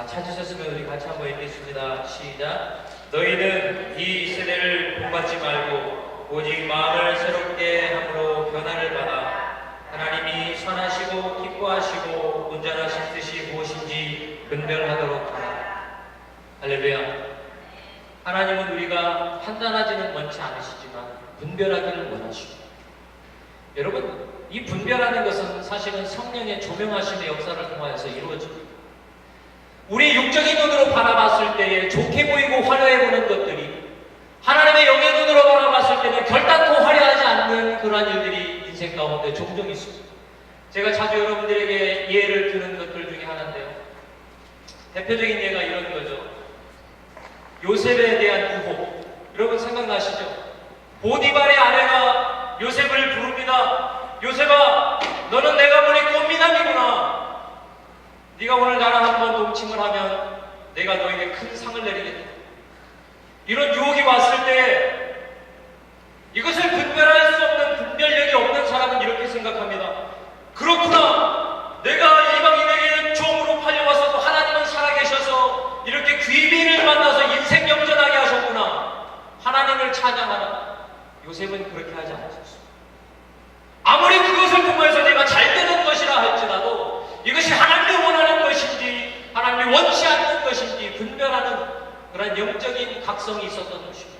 [SPEAKER 2] 찾으셨으면 우리 같이 한번 읽겠습니다. 시작. 너희는 이 세대를 본받지 말고 오직 마음을 새롭게 함으로 변화를 받아 하나님이 선하시고 기뻐하시고 온전하신 뜻이 무엇인지 분별하도록 하라. 할렐루야. 하나님은 우리가 판단하지는 원치 않으시지만 분별하기를 원하시고, 여러분, 이 분별하는 것은 사실은 성령의 조명하심의 역사를 통하여서 이루어집니다. 우리 육적인 눈으로 바라봤을 때에 좋게 보이고 화려해 보는 것들이 하나님의 영의 눈으로 바라봤을 때는 결단코 화려하지 않는 그러한 일들이 인생 가운데 종종 있습니다. 제가 자주 여러분들에게 예를 드는 것들 중에 하나인데요, 대표적인 예가 이런 거죠. 요셉에 대한 유혹. 여러분 생각나시죠? 보디발의 아내가 요셉을 부릅니다. 요셉아, 너는 내가 보니 꽃미남이구나. 네가 오늘 나랑 한번 동침을 하면 내가 너에게 큰 상을 내리겠다. 이런 유혹이 왔을 때 이것을 분별할 수 없는 분별력이 없는 사람은 이렇게 생각합니다. 그렇구나. 내가 이방인에게 종으로 팔려와서도 하나님은 살아계셔서 이렇게 귀빈을 만나서 인생 역전하게 하셨구나. 하나님을 찬양하라. 요셉은 그렇게 하지 않았습니다. 아무리 그것을 통해서 내가 잘 되는 것이라 할지라도 이것이 하나님이 원하는 것인지 하나님이 원치 않는 것인지 분별하는 그런 영적인 각성이 있었던 것입니다.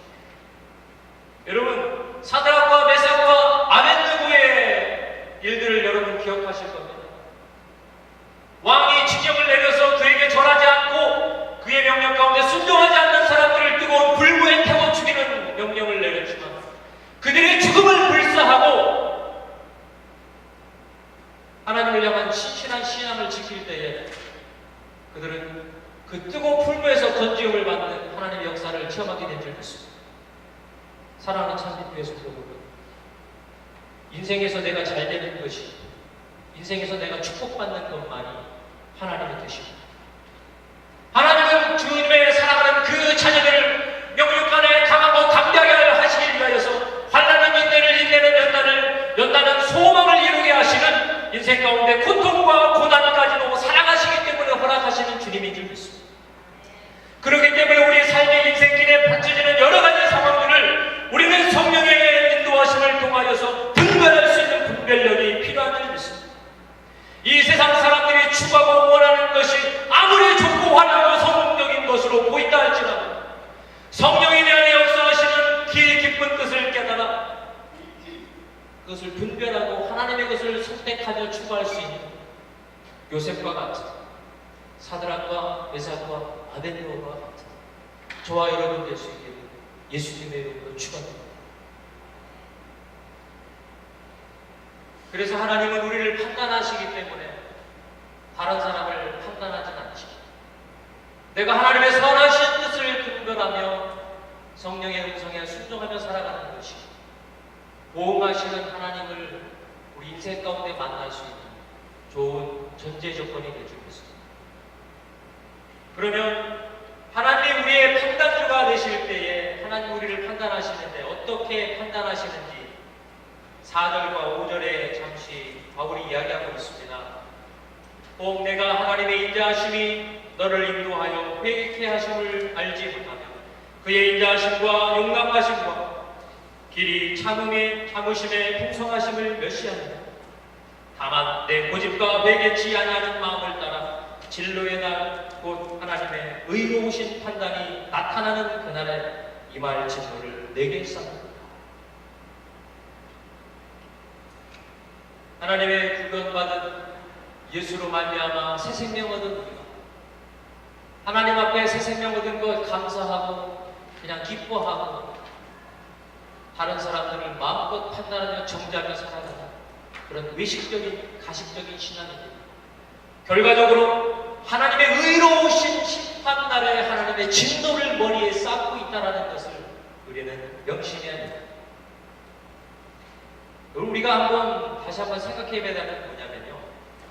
[SPEAKER 2] 여러분, 사드락과 메삭과 아벳느고의 일들을 여러분 기억하실 겁니다. 왕이 징역을 내려서 그에게 절하지 않고 그의 명령 가운데 순종하지 않는 사람들을 뜨거운 불구에 태워 죽이는 명령을 내렸지만 그들의 죽음을 불사하고 하나님을 향한 신실한 신앙을 지킬 때에 그들은 그 뜨거운 풀무에서 건지움을 받는 하나님의 역사를 체험하게 된 줄 믿습니다. 사랑하는 참빛교회 성도 여러분, 인생에서 내가 잘 되는 것이, 인생에서 내가 축복받는 것만이 하나님의 뜻입니다. 하나님은 주님의 사랑하는 그 자녀들을 영육간에 강하고 담대하게 하시기 위하여서 환난은 인내를, 인내는 연단은 소망을 이루게 하시는 인생 가운데 고통과 고난까지도 사랑하시기 때문에 허락하시는 주님인 줄 믿습니다. 그렇기 때문에 우리 삶의 인생길에 펼쳐지는 여러 가지 상황들을 우리는 성령의 인도하심을 통하여서 분별할 수 있는 분별력이 필요한 줄 믿습니다. 이 세상 사람들이 추구하고 원하는 것이 아무리 좋고 환하고 성공적인 것으로 보인다 할지라도 성령이 내 안에 역사하시는 깊은 뜻을 깨달아 그것을 분별하고 하나님의 것을 선택하며 추구할 수 있는 요셉과 같은 사드락과 메삭과 아벳느고와 같은 저와 여러분 될 수 있기를 예수님의 이름으로 축원합니다. 그래서 하나님은 우리를 판단하시기 때문에 다른 사람을 판단하지 않으시고 내가 하나님의 선하신 뜻을 분별하며 성령의 음성에 순종하며 살아가는 것이 보호하시는 하나님을 우리 인생 가운데 만날 수 있는 좋은 전제 조건이 될 줄 믿습니다. 그러면 하나님이 우리의 판단주가 되실 때에 하나님 우리를 판단하시는데 어떻게 판단하시는지 4절과 5절에 잠시 바울이 이야기하고 있습니다. 꼭 내가 하나님의 인자하심이 너를 인도하여 회개케 하심을 알지 못하며 그의 인자하심과 용납하심과 길이 참으심의 풍성하심을 멸시하느냐. 다만 내 고집과 회개치 아니하는 마음을 따라 진로의 날 곧 하나님의 의로우신 판단이 나타나는 그날에 임할 진노를 내게 쌓는다. 하나님의 구원받은 예수로 말미암아 새 생명 얻은 우리가 하나님 앞에 새 생명 얻은 것 감사하고 그냥 기뻐하고 다른 사람들을 마음껏 판단하며 정죄하며 살아가는 그런 외식적인 가식적인 신앙입니다. 결과적으로 하나님의 의로우신 심판날에 하나님의 진노를 머리에 쌓고 있다는 것을 우리는 명심해야 합니다. 우리가 다시 한번 생각해 봐야 되는 게 뭐냐면요.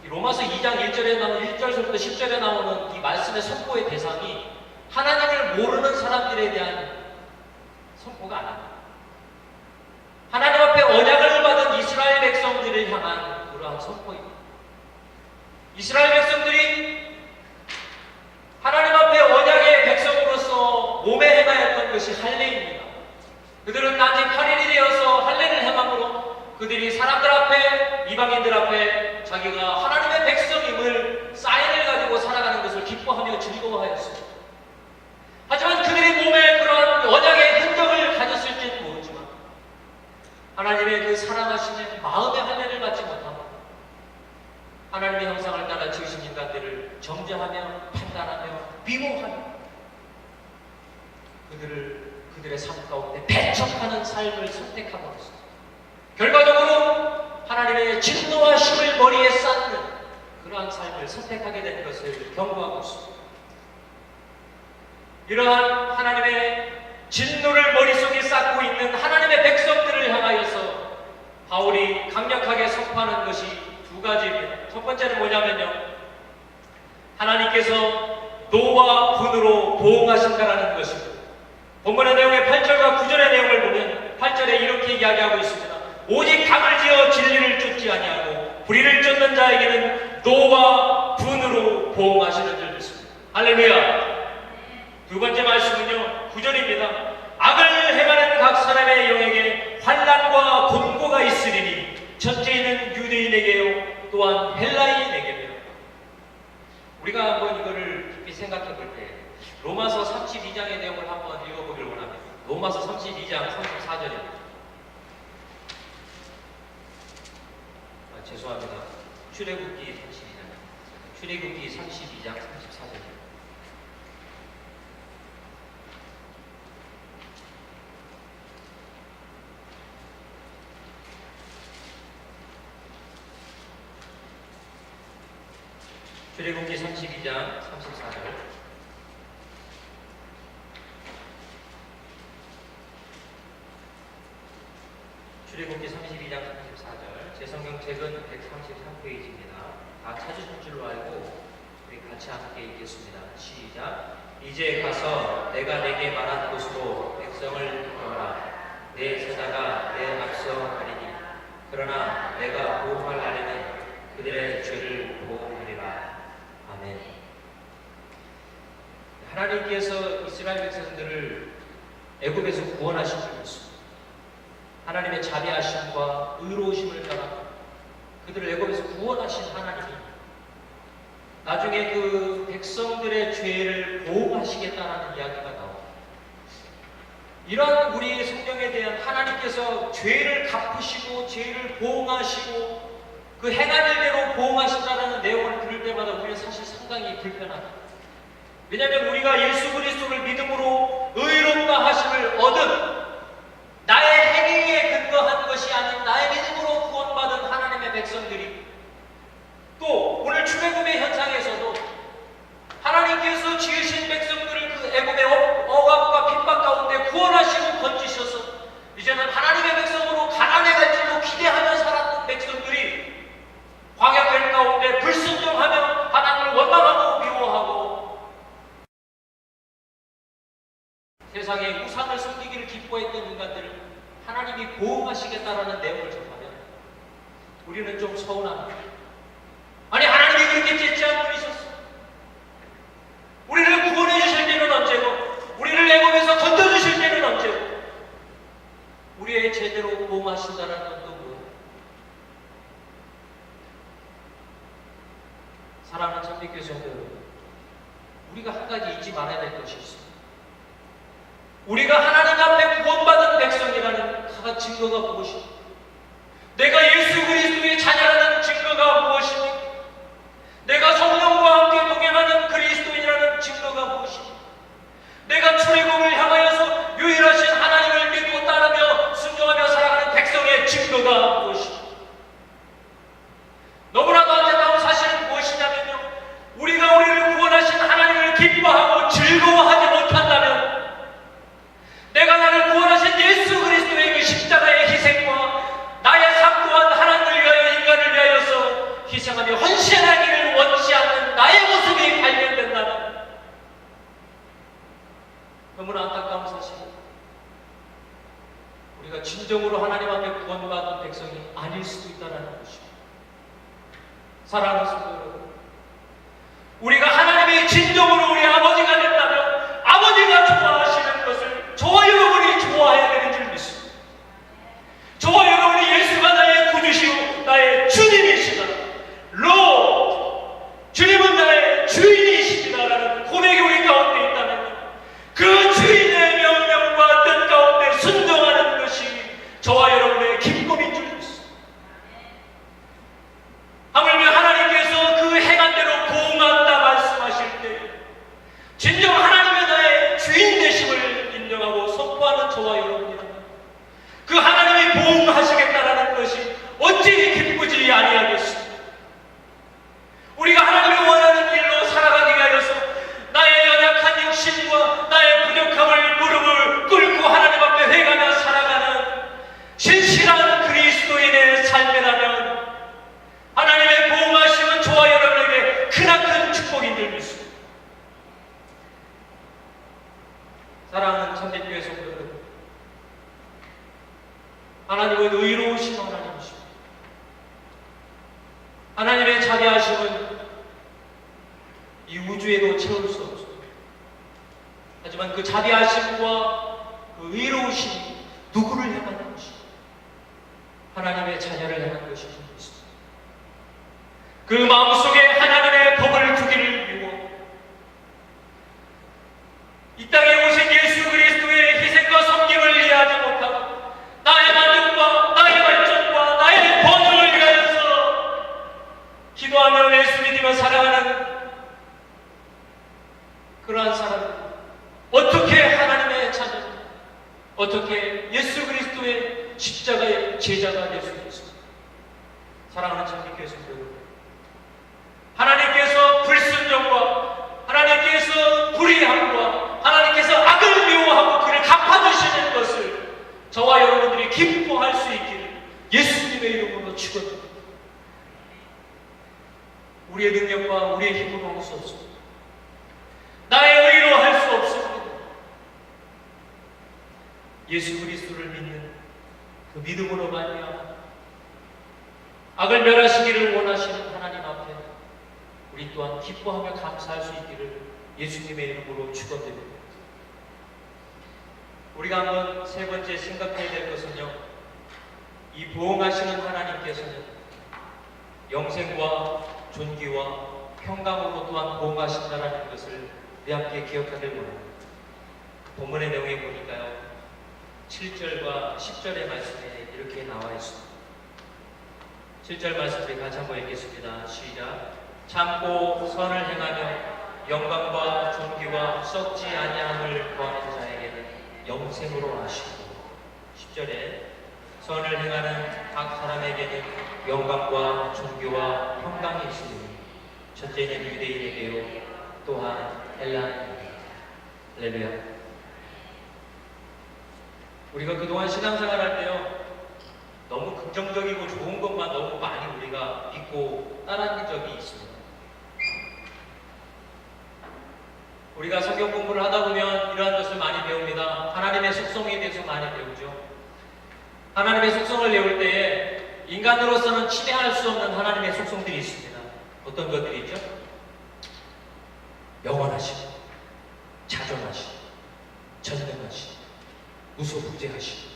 [SPEAKER 2] 이 로마서 2장 1절에 나오는 1절부터 10절에 나오는 이 말씀의 선포의 대상이 하나님을 모르는 사람들에 대한 선포가 아닙니다. 하나님 앞에 언약을 받은 이스라엘 백성들을 향한 그러한 선포입니다. 이스라엘 백성들이 하나님 앞에 언약의 백성으로서 몸에 행하였던 것이 할례입니다. 그들은 단지 8일이 되어서 할례를 행함으로 그들이 사람들 앞에 이방인들 앞에 자기가 하나님의 백성임을 사인을 가지고 살아가는 것을 기뻐하며 즐거워하였습니다. 하지만 그들이 몸에 그런 언약의 흔적을 가졌을지는 모르지만 하나님의 그 사랑하심의 마음의 할례를 받지 못하고 하나님의 형상을 따라 지으신 인간들을 정죄하며 판단하며 비모하며 그들의 삶 가운데 배척하는 삶을 선택하고 있습니다. 결과적으로 하나님의 진노하심을 머리에 쌓는 그러한 삶을 선택하게 된 것을 경고하고 있습니다. 이러한 하나님의 진노를 머릿속에 쌓고 있는 하나님의 백성들을 향하여서 바울이 강력하게 선포하는 것이 두 가지입니다. 첫 번째는 뭐냐면요. 하나님께서 노와 분으로 보응하신다라는 것입니다. 본문의 내용의 8절과 9절의 내용을 보면 8절에 이렇게 이야기하고 있습니다. 오직 담을 지어 진리를 쫓지 아니하고 불의를 쫓는 자에게는 노와 분으로 보응하시는 줄 믿습니다. 할렐루야. 두 번째 말씀은요, 9절입니다. 악을 행하는 각 사람의 영에게 환난과 곤고가 있으리니 첫째는 유대인에게요 또한 헬라인에게요. 우리가 한번 이거를 깊이 생각해 볼 때 로마서 32장의 내용을 한번 읽어보기를 원합니다. 로마서 32장 34절입니다. 죄송합니다. 출애굽기 32장. 출애굽기 32장 34절입니다. 출애굽기 32장 34절. 출애굽기 32장 34절. 제 성경책은 133페이지입니다. 다 찾으신 줄로 알고 우리 같이 함께 읽겠습니다. 시작. 이제 가서 내가 내게 말한 곳으로 백성을 이끌어라. 내 제자가 내 앞서 가리니 그러나 내가 보호할 날에는 그들의 죄를 보호하리라. 아멘. 하나님께서 이스라엘 백성들을 애굽에서 구원하신 줄 믿습니다. 하나님의 자비하심과 의로우심을 따라 그들을 애굽에서 구원하신 하나님이 나중에 그 백성들의 죄를 보호하시겠다는 이야기가 나옵니다. 이러한 우리의 성경에 대한 하나님께서 죄를 갚으시고 죄를 보호하시고 그 행한 일대로 보호하신다는 내용을 들을 때마다 우리는 사실 상당히 불편합니다. 왜냐하면 우리가 예수 그리스도를 믿음으로 의롭다 하심을 얻은 나의 행위에 근거한 것이 아닌 나의 믿음으로 구원받은 하나님의 백성들이 또 오늘 출애굽의 현상에서도 하나님께서 지으신 백성들을 그 애굽의 억압과 핍박 가운데 구원하시고 건지셔서 이제는 하나님의 백성으로 가나안에 갈 줄로 기대하며 살았던 백성들이 광야길 가운데 불순종하며 하나님을 원망하고 미워하고 세상에 우상을 섬기기를 기뻐했던 인간들을 하나님이 보호하시겠다라는 내용을 접하면 우리는 좀 서운합니다. 아니 하나님이 그렇게 째째한 분이셨어. 우리를 구원해 주실 때는 언제고 우리를 애굽에서 건져주실 때는 언제고 우리의 제대로 보호하신다는 건 또 뭐예요? 사랑하는 참빛교회 성도 여러분, 우리가 한 가지 잊지 말아야 될 것이 있습니다. 우리가 하나님 앞에 구원받은 백성이라는 그 증거가 무엇입니까? 내가 예수 그리스도의 자녀라는 증거가 무엇입니까? 내가 성령과 함께 동행하는 그리스도인이라는 증거가 무엇입니까? 내가 출애굽을 향하여서 유일하신 하나님을 믿고 따르며 순종하며 살아가는 백성의 증거가 무엇입니까? 너무나도 안타까운 사실은 무엇이냐면요, 우리가 우리를 구원하신 하나님을 기뻐하고 즐거워하지 못한다면 내가 나를 구원하신 예수 그리스도의 그 십자가의 희생과 나의 삶 또한 하나님을 위하여 인간을 위하여서 희생하며 헌신하기를 원치 않는 나의 모습이 발견된다면 너무나 안타까운 사실입니다. 우리가 진정으로 하나님 앞에 구원받은 백성이 아닐 수도 있다는 것입니다. 사랑하는 성도 여러분, 우리가 하나님의 진정으로 우리 아버지가 된다면 아버지가 좋아하시는 것을 저와 여러분이 좋아해야 되는 줄 믿습니다. 저와 여러분이 예수가 나의 구주시오 나의 주님이시다, 주님은 나의 주인이십니다라는 고백이 우리 가운데 있다면 그 주인의 명령과 뜻 가운데 순종하는 것이 저와 여러분의 기쁨인 줄 믿습니다. 하물며 하나님께서 그 행한 대로 보응한다 말씀하실 때 진정 하나님의 나의 주인 되심을 인정하고 선포하는 저와 여러분이라면 그 하나님이 보응하시겠다라는 것이 어찌 기쁘지 아니하겠습니까? 우리가 하나님이 원하는 길로 살아가기 위하여서 나의 연약한 육신과 나의 부족함을 무릎을 꿇고 하나님 앞에 회개하며 살아가는 신실한 그리스도인의 삶이라면 하나님의 보응하심은 저와 여러분에게 크나큰 축복인 줄 믿습니다. 하나님은 의로우신 하나님이십니다. 하나님의 자비하심은 이 우주에도 채울 수 없습니다. 하지만 그 자비하심과 그 의로우심이 누구를 향한 것입니다. 하나님의 자녀를 향한 것입니다. 그 마음속에 하나님의 법을 두기를 위해 이 땅에 오신 예수 그리스도의 희생과 섬김을 이해하지 못하고 나의 만족과 나의 발전과 나의 번영을 위하여서 기도하며 예수 믿으며 살아가는 그러한 사람들, 어떻게 하나님의 자녀, 어떻게 예수 그리스도의 십자가의 제자가 될 수 있습니까? 사랑하는 참교회에서 여러분, 하나님께서 불순종과 하나님께서 불의함과 하나님께서 악을 미워하고 그를 갚아주시는 것을 저와 여러분들이 기뻐할 수 있기를 예수님의 이름으로 축원합니다. 우리의 능력과 우리의 힘으로 할 수 없습니다. 나의 의로 할 수 없습니다. 예수 그리스도를 믿는 그 믿음으로 말미암아 악을 멸하시기를 원하시는 하나님 앞에 우리 또한 기뻐하며 감사할 수 있기를 예수님의 이름으로 축원드립니다. 우리가 한번 세 번째 생각해야 될 것은요, 이 보응하시는 하나님께서는 영생과 존귀와 평강으로 또한 보응하신다는 것을 우리 함께 기억하길 원합니다. 본문의 내용에 보니까요, 7절과 10절의 말씀에 이렇게 나와 있습니다. 7절 말씀 우리 같이 한번 읽겠습니다. 시작. 참고 선을 행하며 영광과 존귀와 썩지 아니함을 구하는 자에게는 영생으로 하시고, 10절에 선을 행하는 각 사람에게는 영광과 존귀와 평강이 있으니 첫째는 유대인에게요 또한 헬라인에게. 할렐루야. 우리가 그동안 신앙생활할 때요, 너무 긍정적이고 좋은 것만 너무 많이 우리가 믿고 따라한 적이 있습니다. 우리가 성경 공부를 하다 보면 이러한 것을 많이 배웁니다. 하나님의 속성에 대해서 많이 배우죠. 하나님의 속성을 배울 때에 인간으로서는 침해할 수 없는 하나님의 속성들이 있습니다. 어떤 것들이 있죠? 영원하시고, 자존하시고, 전능하시고, 무소부재하시고,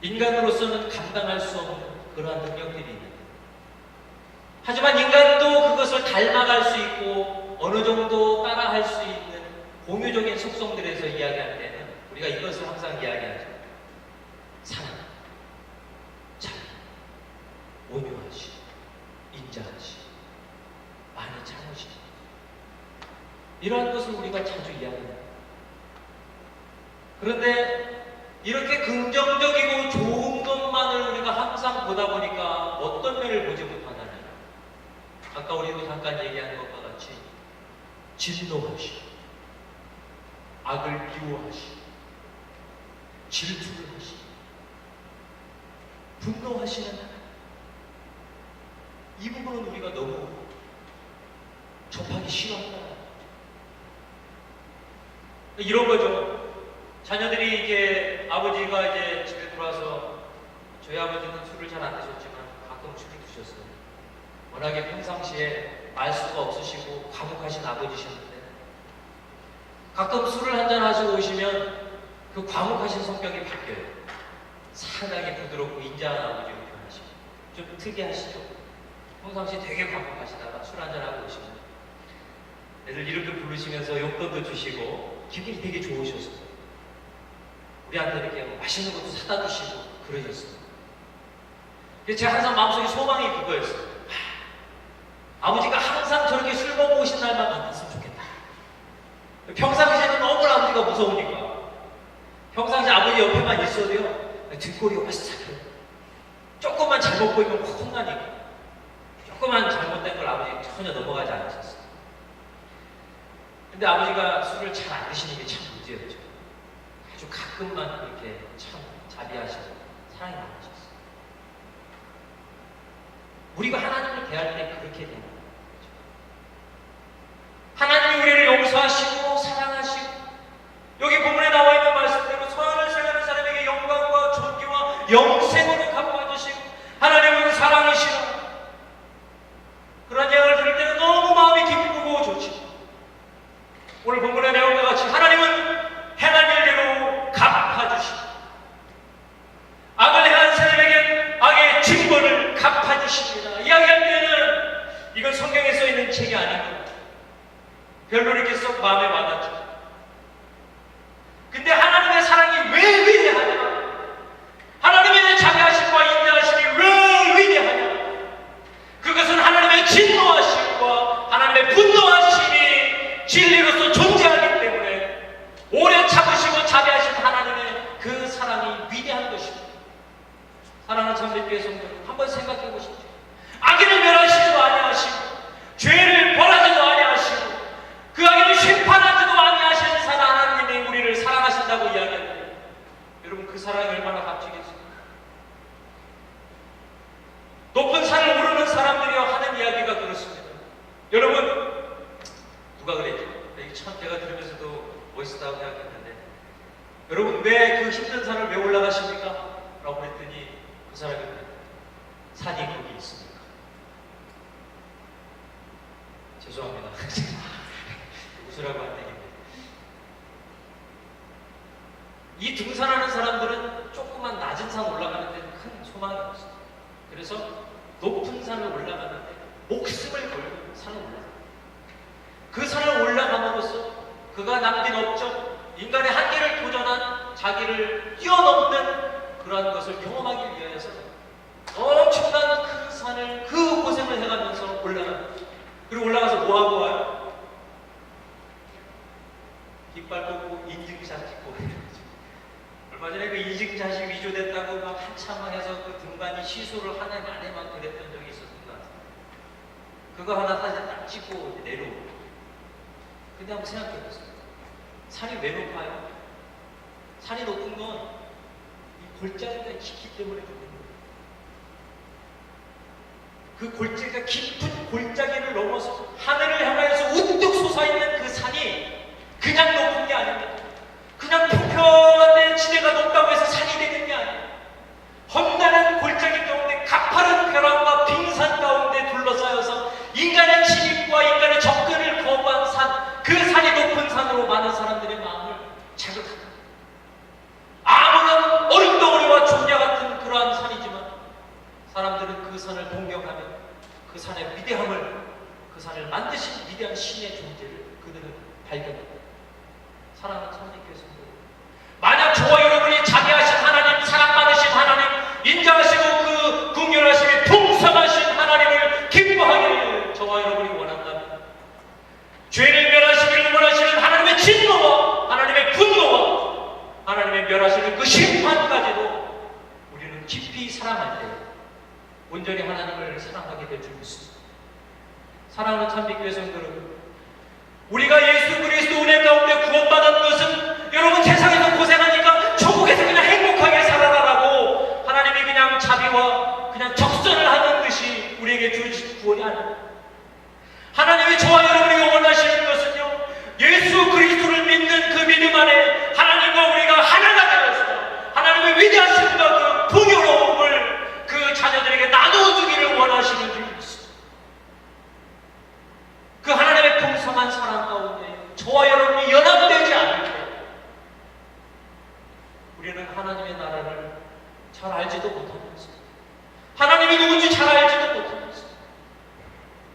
[SPEAKER 2] 인간으로서는 감당할 수 없는 그러한 능력들이 있는데, 하지만 인간도 그것을 닮아갈 수 있고 어느 정도 따라할 수 있는 공유적인 속성들에서 이야기할 때는 우리가 이것을 항상 이야기하죠. 사랑, 자비, 온유하시, 인자하시, 많이 참으시. 이러한 것을 우리가 자주 이야기합니다. 그런데 이렇게 긍정적이고 좋은 것만을 우리가 항상 보다 보니까 어떤 면을 보지 못하나요? 아까 우리도 잠깐 얘기한 것과 같이 진노하시, 악을 미워하시, 질투를 하시, 분노하시는 하나님. 이 부분은 우리가 너무 접하기 싫어한다. 이런 거죠. 자녀들이 이제 아버지가 이제 집에 들어와서, 저희 아버지는 술을 잘 안 드셨지만 가끔 술을 드셨어요. 워낙에 평상시에 말 수가 없으시고 과묵하신 아버지셨는데, 가끔 술을 한잔 하시고 오시면 그 과묵하신 성격이 바뀌어요. 상당히 부드럽고 인자한 아버지로 변하시고, 좀 특이하시죠. 평상시 되게 과묵하시다가 술 한잔 하고 오시면 애들 이름도 부르시면서 용돈도 주시고 기분이 되게 좋으셨어요. 우리한테 이렇게 뭐 맛있는 것도 사다 주시고 그러셨어요. 그래서 제가 항상 마음속에 소망이 그거였어요. 아버지가 항상 저렇게 술 먹고 오신 날만 만났으면 좋겠다. 평상시에는 너무 아버지가 무서우니까 평상시 아버지 옆에만 있어도요, 등골이 와싹해요. 조금만 잘못 보이면 확 혼나니까. 조금만 잘못된 걸 아버지 전혀 넘어가지 않으셨어요. 근데 아버지가 술을 잘 안 드시는 게 참 문제였죠. 아주 가끔만 이렇게 참 자비하시고 사랑이 많으셨어요. 우리가 하나님을 대할 때 그렇게 되는 거죠. 하나님이 우리를 용서하시고 사랑하시고, 여기 본문에 나와 있는 말씀대로 선을 행하는 사람에게 영광과 존귀와 영생으로 갚아주시고 하나님은 사랑이시라. 그런 이야기를 들을 때는 너무 마음이 기쁘고 좋지. 오늘 본문의 내용과 같이 하나님은 행한 일대로 갚아주시고 악을 행한 사람에게 악의 징벌을 갚아주십니다. 이야기할 때는 이건 성경에 써있는 책이 아니고 별로 이렇게 썩 마음에 와닿죠. 근데 하나님의 사랑이 왜 위대하냐? 하나님의 자비하심과 인자하심이 왜 위대하냐? 그것은 하나님의 진노하심과 하나님의 분노하심이 진리로서 존재하기 때문에 오래 참으시고 자비하신 하나님의 그 사랑이 위대한 것입니다. 사랑하는 참빛교회 성도들, 한번 생각해 보십시오. 악인을 멸하시지도 아니하시고 죄를 벌하지도 아니하시고 그 악인을 심판하지도 아니하시는 하나님이 우리를 사랑하신다고 이야기하는데 여러분 그 사랑이 얼마나 값지겠습니까? 높은 산을 오르는 사람들이여 하는 이야기가 그렇습니다. 여러분 누가 그랬죠? 참 제가 들으면서도 멋있다고 생각했는데 여러분 왜 그 힘든 산을 왜 올라가십니까? 라고 그랬더니 그 사람이 그랬어요. 산이 거기 있으니까. 죄송합니다. 웃으라고 한 얘기인데 이 등산하는 사람들은 조그만 낮은 산 올라가는 데는 큰 소망이 없어요. 그래서 높은 산을 올라가는데 목숨을 걸고 산을 올라가요. 그 산을 올라감으로써 그가 남긴 업적, 인간의 한계를 도전한 자기를 뛰어넘는 그러한 것을 경험하기 위해서 엄청난 그 산을 그 고생을 해가면서 올라갑니다. 그리고 올라가서 뭐하고 와요? 깃발 꽂고 인증샷 찍고 얼마 전에 그 인증샷이 위조됐다고 막 한참 해서 그 등반이 시소를 한 해 만에 막 그랬던 적이 있었던 것 같아요. 그거 하나 사진 딱 찍고 내려오고. 근데 한번 생각해 보세요. 산이 왜 높아요? 산이 높은 건 이 골짜기가 깊기 때문에 그런 거예요. 그 골짜기가 깊은 골짜기를 넘어서 하늘을 향하여서 우뚝 솟아있는 그 산이 그냥 높은 게 아닙니다. 그냥 평평한 데 지대가 높다고 해서 산이 되는 게 아니에요. 험난한 골짜기 가운데 가파른 벼랑과 빙산 가운데 둘러싸여서 인간의 진입과 인간의 접근을 거부한 산, 그 산이 높은 산으로 많은 사람들의 마음을 자극합니다. 아무런 얼음덩어리와 종려 같은 그러한 산이지만 사람들은 그 산을 동경하며 그 산의 위대함을, 그 산을 만드신 위대한 신의 존재를 그들은 발견합니다. 사랑하는 참빛교회 성도, 만약 저와 여러분이 자비하신 하나님, 사랑 많으신 하나님, 인자하시고 그 긍휼하심이 풍성하신 하나님을 기뻐하기를 저와 여러분이 원한다면 죄를 멸하시기를 원하시는 하나님의 진노와 하나님의 분노와 하나님의 멸하시는 그 심판까지도 우리는 깊이 사랑할 때 온전히 하나님을 사랑하게 될 줄 믿습니다. 사랑하는 참빛교회 성도 여러분, 우리가 예수 그리스도 은혜 가운데 구원받은 것은 여러분 세상에서 고생하니까 천국에서 그냥 행복하게 살아라라고 하나님이 그냥 자비와 그냥 적선을 하는 듯이 우리에게 주신 구원이 아닙니다. 하나님이 저와 여러분이 원하시는 것은요, 예수 그리스도를 믿는 그 믿음 안에 하나님과 우리가 하나가 되어서 하나님의 위대하심과 그 풍요로움을 그 자녀들에게 나눠주기를 원하시는 줄 믿습니다. 그 하나님의 풍성한 사랑 가운데 저와 여러분이 연합되지 않을 때 우리는 하나님의 나라를 잘 알지도 못하면서 하나님이 누군지 잘 알지도 못하면서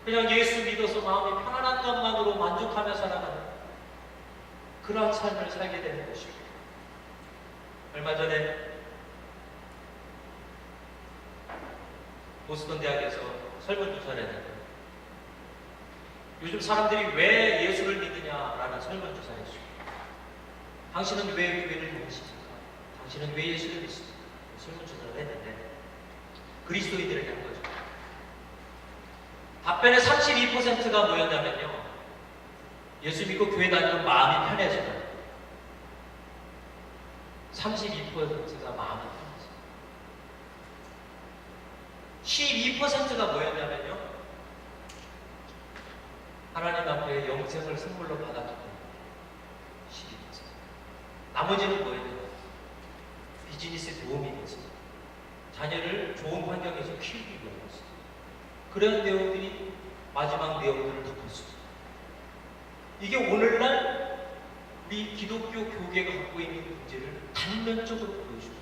[SPEAKER 2] 그냥 예수 믿어서 마음이 편안한 것만으로 만족하며 살아가는 그러한 삶을 살게 되는 것입니다. 얼마 전에 보스턴 대학에서 설문조사를 했는데 요즘 사람들이 왜 예수를 믿느냐라는 설문조사를 했어요. 당신은 왜 교회를 믿으십니까? 당신은 왜 예수를 믿습니까? 설문조사를 했는데 그리스도인들에게 한 거죠. 답변의 32%가 뭐였냐면요, 예수 믿고 교회 다니면 마음이 편해져요. 32%가 마음이 편해져요. 12%가 뭐였냐면요, 하나님 앞에 영생을 선물로 받았기 때문에 12%. 나머지는 뭐예요? 비즈니스에 도움이 돼서 자녀를 좋은 환경에서 키우기 위해서 그런 내용들이 마지막 내용들을 덮었습니다. 이게 오늘날 우리 기독교 교계가 갖고 있는 문제를 단면적으로 보여줍니다.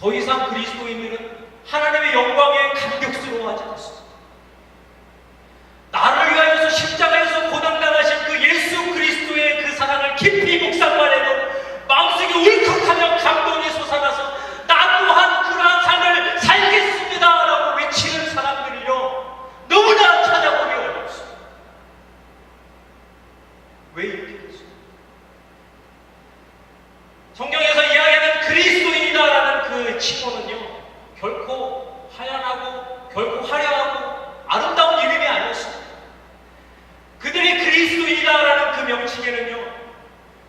[SPEAKER 2] 더 이상 그리스도인들은 하나님의 영광에 감격스러워하지 않습니다. 나를 위하여서 십자가에서 고난당하신 그 예수 그리스도의 그 사랑을 깊이 묵상만 해도 마음속에 울컥하며 감동이 솟아나서 나 또한 그러한 삶을 살겠습니다 라고 외치는 사람들이요 너무나 찾아보기 어렵습니다. 왜 이렇게 됐습니까? 성경에서 이야기하는 그리스도인이다라는 그 칭호는요 결코 하얀하고 결코 화려하고 아름다운 이름이 아니었습니다. 그들이 그리스도인이다라는 그 명칭에는요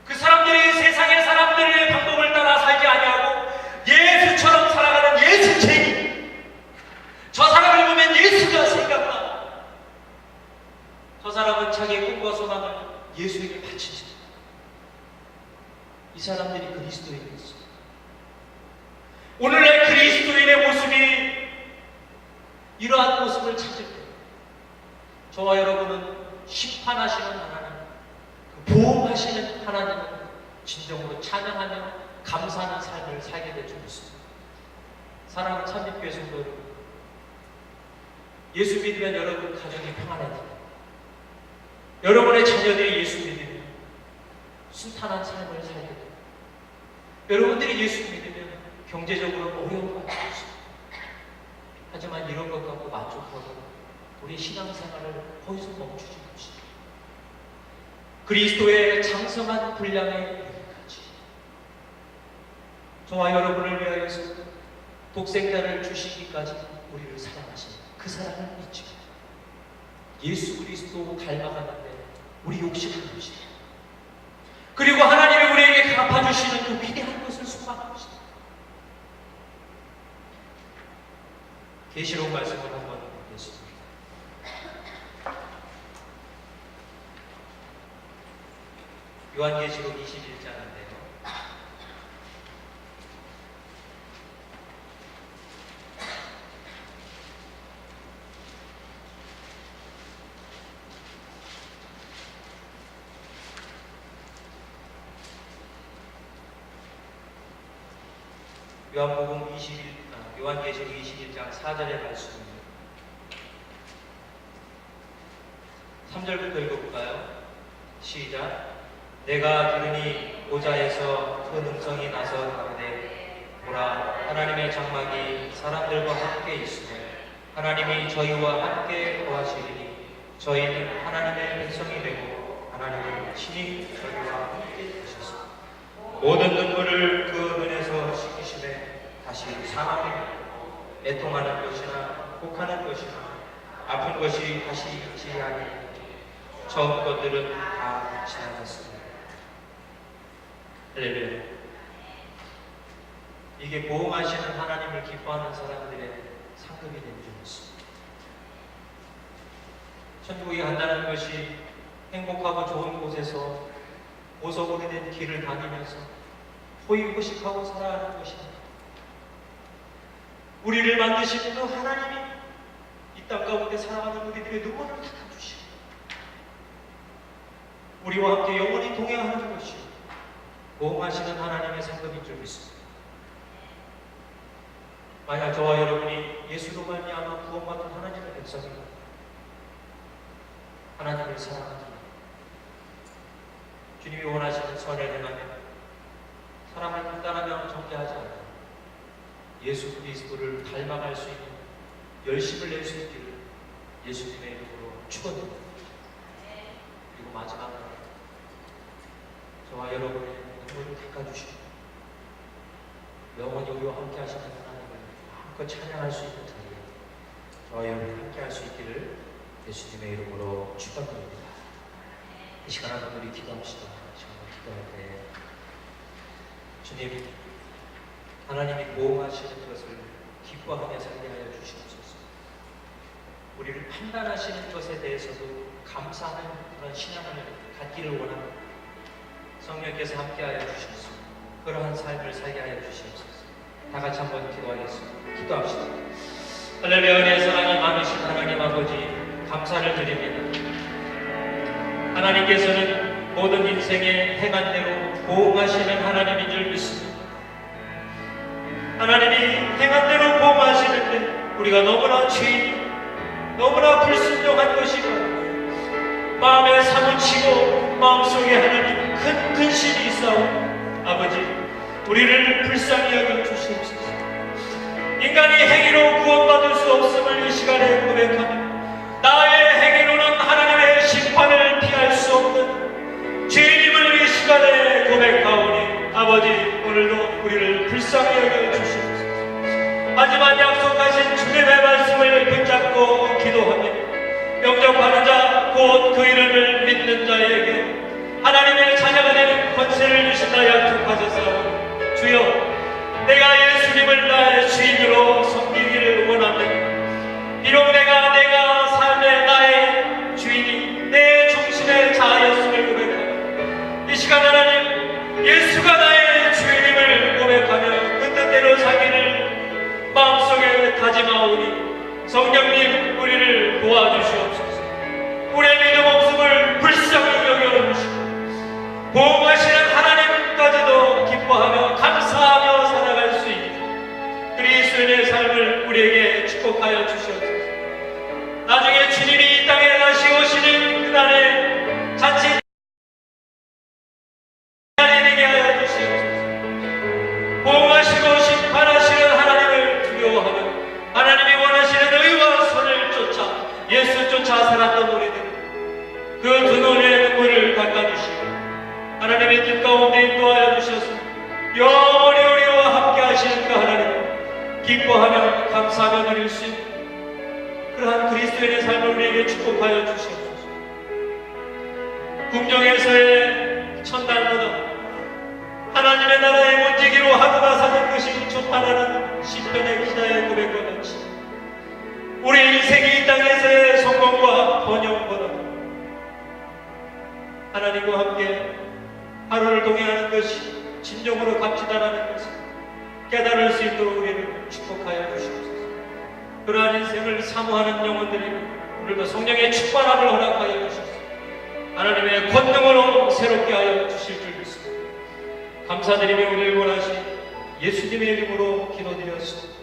[SPEAKER 2] 그 사람들이 세상의 사람들의 방법을 따라 살지 아니하고 예수처럼 살아가는 예수쟁이, 저 사람을 보면 예수가 생각나, 저 사람은 자기의 꿈과 소망을 예수에게 바치지, 이 사람들이 그리스도인이었습니다. 오늘날 그리스도인의 모습이 이러한 모습을 찾을 때 저와 여러분은 심판하시는 하나님, 보호하시는 하나님을 진정으로 찬양하며 감사하는 삶을 살게 될 줄 믿습니다. 사랑하는 참빛교회 성도 여러분, 예수 믿으면 여러분 가정이 평안해집니다. 여러분의 자녀들이 예수 믿으면 순탄한 삶을 살게 됩니다. 여러분들이 예수 믿으면 경제적으로 어려움을 받지 않습니다. 하지만 이런 것 갖고 만족하고 우리 신앙생활을 거기서 멈추지 맙시다. 그리스도의 장성한 분량에 이르기까지 저와 여러분을 위하여서 독생자를 주시기까지 우리를 사랑하시는 그 사랑을 잊지 마시고 예수 그리스도 닮아가는데 우리 욕심을 보시고 그리고 하나님이 우리에게 갚아주시는 그 위대한 것을 소망합시다. 계시록 말씀을 한번 보겠습니다. 요한계시록 21장인데요. 요한계시록 21장 4절의 말씀입니다. 3절부터 읽어볼까요? 시작. 내가 들으니 보좌에서 큰 음성이 나서 가로되 보라 하나님의 장막이 사람들과 함께 있으며 하나님이 저희와 함께 거하시리니 저희는 하나님의 백성이 되고 하나님은 친히 저희와 함께 되셨습니다. 모든 눈물을 그 눈에서 씻기심에 다시 사망이 애통하는 것이나 혹하는 것이나 아픈 것이 다시 있지 아니하니 처음 것들은 다 지나갔습니다. 할렐루야. 이게 보호하시는 하나님을 기뻐하는 사람들의 상급이 된 줄 믿습니다. 천국에 간다는 것이 행복하고 좋은 곳에서 보석으로 된 길을 다니면서 호의호식하고 살아가는 것입니다. 우리를 만드신 그 하나님이 이 땅 가운데 살아가는 우리들의 눈물을 닦아주시고 우리와 함께 영원히 동행하는 것이 보호하시는 하나님의 상급인 줄 믿습니다. 만약 저와 여러분이 예수로 말미암아 구원받은 하나님의 백성이고 하나님을 사랑하지 주님이 원하시는 선을 행하며 사람을 판단하며 정죄하지 않고 예수 그리스도를 닮아갈 수 있는 열심을 낼 수 있기를 예수님의 이름으로 축원드립니다. 그리고 마지막으로 저와 여러분의 눈물을 닦아주시고 영원히 우리와 함께 하시는 하나님을 마음껏 찬양할 수 있는 자리에 저와 여러분이 함께 할 수 있기를 예수님의 이름으로 축원드립니다. 이 시간 한번 우리 기도합시다. 기도할 때 주님 하나님이 보호하시는 것을 기뻐하며 살게 하여 주시옵소서. 우리를 판단하시는 것에 대해서도 감사하는 그런 신앙을 갖기를 원합니다. 성령께서 함께하여 주시옵소서. 그러한 삶을 살게 하여 주시옵소서. 다 같이 한번 기도하겠습니다. 기도합시다. 할렐루야. 은혜 사랑이 많으신 하나님 아버지 감사를 드립니다. 하나님께서는 모든 인생의 행한 대로 보응하시는 하나님인 줄 믿습니다. 하나님이 행한 대로 보응하시는데 우리가 너무나 죄인, 너무나 불순종한 것이고 마음에 사무치고 마음속에 하나님 큰 근심이 있사오니 아버지 우리를 불쌍히 여겨 주시옵소서. 인간이 행위로 구원받을 수 없음을 이 시간에 고백하며 나의 행위로는 하나님의 심판을 피할 수 없는 죄인임을 이 시간에 고백하오니 아버지 오늘도 우리를 불쌍히 여겨 주시옵소서. 하지만 약속하신 주님의 말씀을 붙잡고 기도하며 영접하는 자 곧 그 이름을 믿는 자에게 하나님의 자녀가 되는 권세를 주신다 약속하셨사오니 주여 내가 예수님을 나의 주인으로 섬기기를 원합니다. 비록 내가 삶의 나의 주인이 내 중심의 자아였음을 고백하며 이 시간 하나님 예수가 나의 주인임을 고백하며 그 뜻대로 살기를 마음속에 다짐하오니 성령님 우리를 도와주시옵소서. 우리의 믿음 없음을 불쌍히 여겨주시고 보호하시는 하나님까지도 기뻐하며 감사하며 살아갈 수 있는 그리스도인의 삶을 우리에게 축복하여 주시옵소서. 나중에 주님이 이 땅에 다시 오시는 그날에 자칫 되게 하여 주시옵소서. 보호하시고 심판하시는 하나님을 두려워하며 하나님이 원하시는 의와 선을 쫓아 예수 쫓아 살았던 우리들 그 두 눈의 눈물을 닦아주시고 하나님의 뜻 가운데 인도하여 주셔서 영원히 우리와 함께 하시는 그 하나님 기뻐하며 감사하며 드릴 수 있는 그러한 그리스도인의 삶을 우리에게 축복하여 주시옵소서. 궁정에서의 첫날보다 하나님의 나라의 문지기로 하루가 사는 것이 좋다라는 시편의 기자의 고백과 같이 우리 인생이 이 땅에서의 성공과 번영보다 하나님과 함께 하루를 동행하는 것이 진정으로 값지다라는 것을 깨달을 수 있도록 우리를 축복하여 주시옵소서. 그러한 인생을 사모하는 영혼들이 오늘도 성령의 축복함을 허락하여 주시옵소서. 하나님의 권능으로 새롭게 하여 주실 줄 믿습니다. 감사드리며 우리를 원하신 예수님의 이름으로 기도드렸습니다.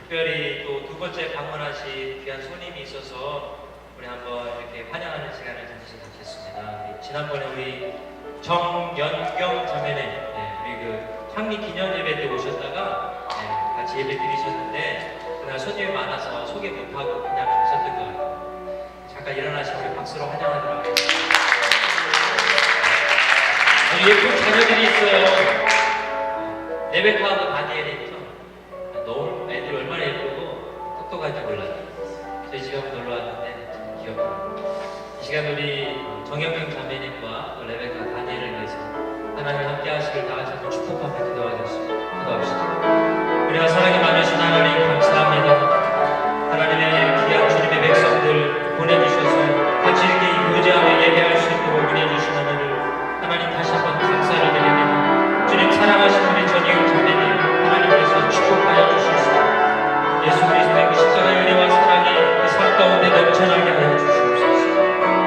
[SPEAKER 2] 특별히 또 두 번째 방문하신 귀한 손님이 있어서 우리 한번 이렇게 환영하는 시간을 가지도록 하겠습니다. 지난번에 우리 정연경 자매님, 우리 그 향리 기념 예배 때 오셨다가 같이 예배 드리셨는데 그날 손님이 많아서 소개 못하고 그냥 가셨던 것 같아요. 잠깐 일어나시고 우리 박수로 환영하도록 하겠습니다. 아주 예쁜 자녀들이 있어요. 레베카하고 다니엘이 있죠. 너무 애들이 얼마나 예쁘고 똑똑한지 몰라요. 저희 집에 한번 놀러 왔는데 귀엽고, 이 시간 우리 정영경 자매님과 레베카 다니엘을 위해서 하나님 함께 하시길 다 같이 한번 축복하며 기도하겠습니다. 우리가 사랑이 많으신 하나님 감사합니다. 하나님의 귀한 주님의 백성들 보내주셔서 같이 이렇게 교제하며 예배할 수 있도록 보내주신 하나님 다시 한번 감사를 드립니다. 주님 사랑하시는 우리 전희영 자매님 하나님께서 축복하여 주시옵소서. 예수 그리스도의 그 십자가의 은혜와 사랑이 그 삶 가운데 넘쳐나게 하여 주시옵소서.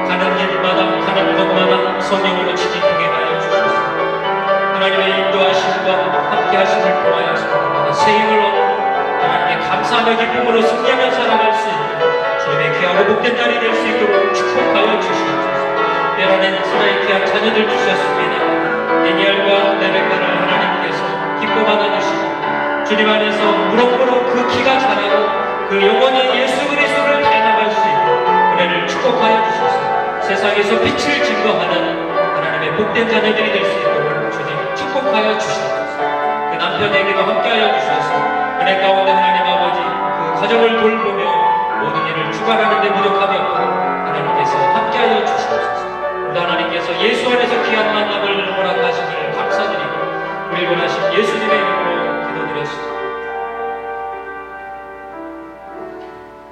[SPEAKER 2] 가는 길마다 가는 곳마다 성령으로 지키게 하여 주시옵소서. 하나님의 인도하심과 함께 하심을 통하여서 날마다 새 힘을 얻고 하나님께 감사하며 기쁨으로 승리하며 살아갈 수 있는 주님의 귀하고 복된 날이 될 수 있도록 축복하여 주시옵소서. 때로는 이스라엘 귀한 자녀들 주셨습니다. 데니엘과 레베카를 하나님께서 기뻐 받아주시고 주님 안에서 무럭무럭 그 키가 자라고 그 영원히 예수 그리스도를 닮아갈 수 있는 은혜를 축복하여 주셔서 세상에서 빛을 증거하는 하나님의 복된 자녀들이 될 수 있도록 주님 축복하여 주시옵소서. 그 남편에게도 함께하여 주셔서 은혜 가운데 하나님 아버지 그 가정을 돌보며 모든 일을 주관하는 데 부족함이 없도록 하나님께서 함께하여 주시옵소서. 하나님께서 예수 안에서 귀한 만남을 허락하시기를 감사드리고 우리 원하신 예수님의 이름으로 기도드렸습니다.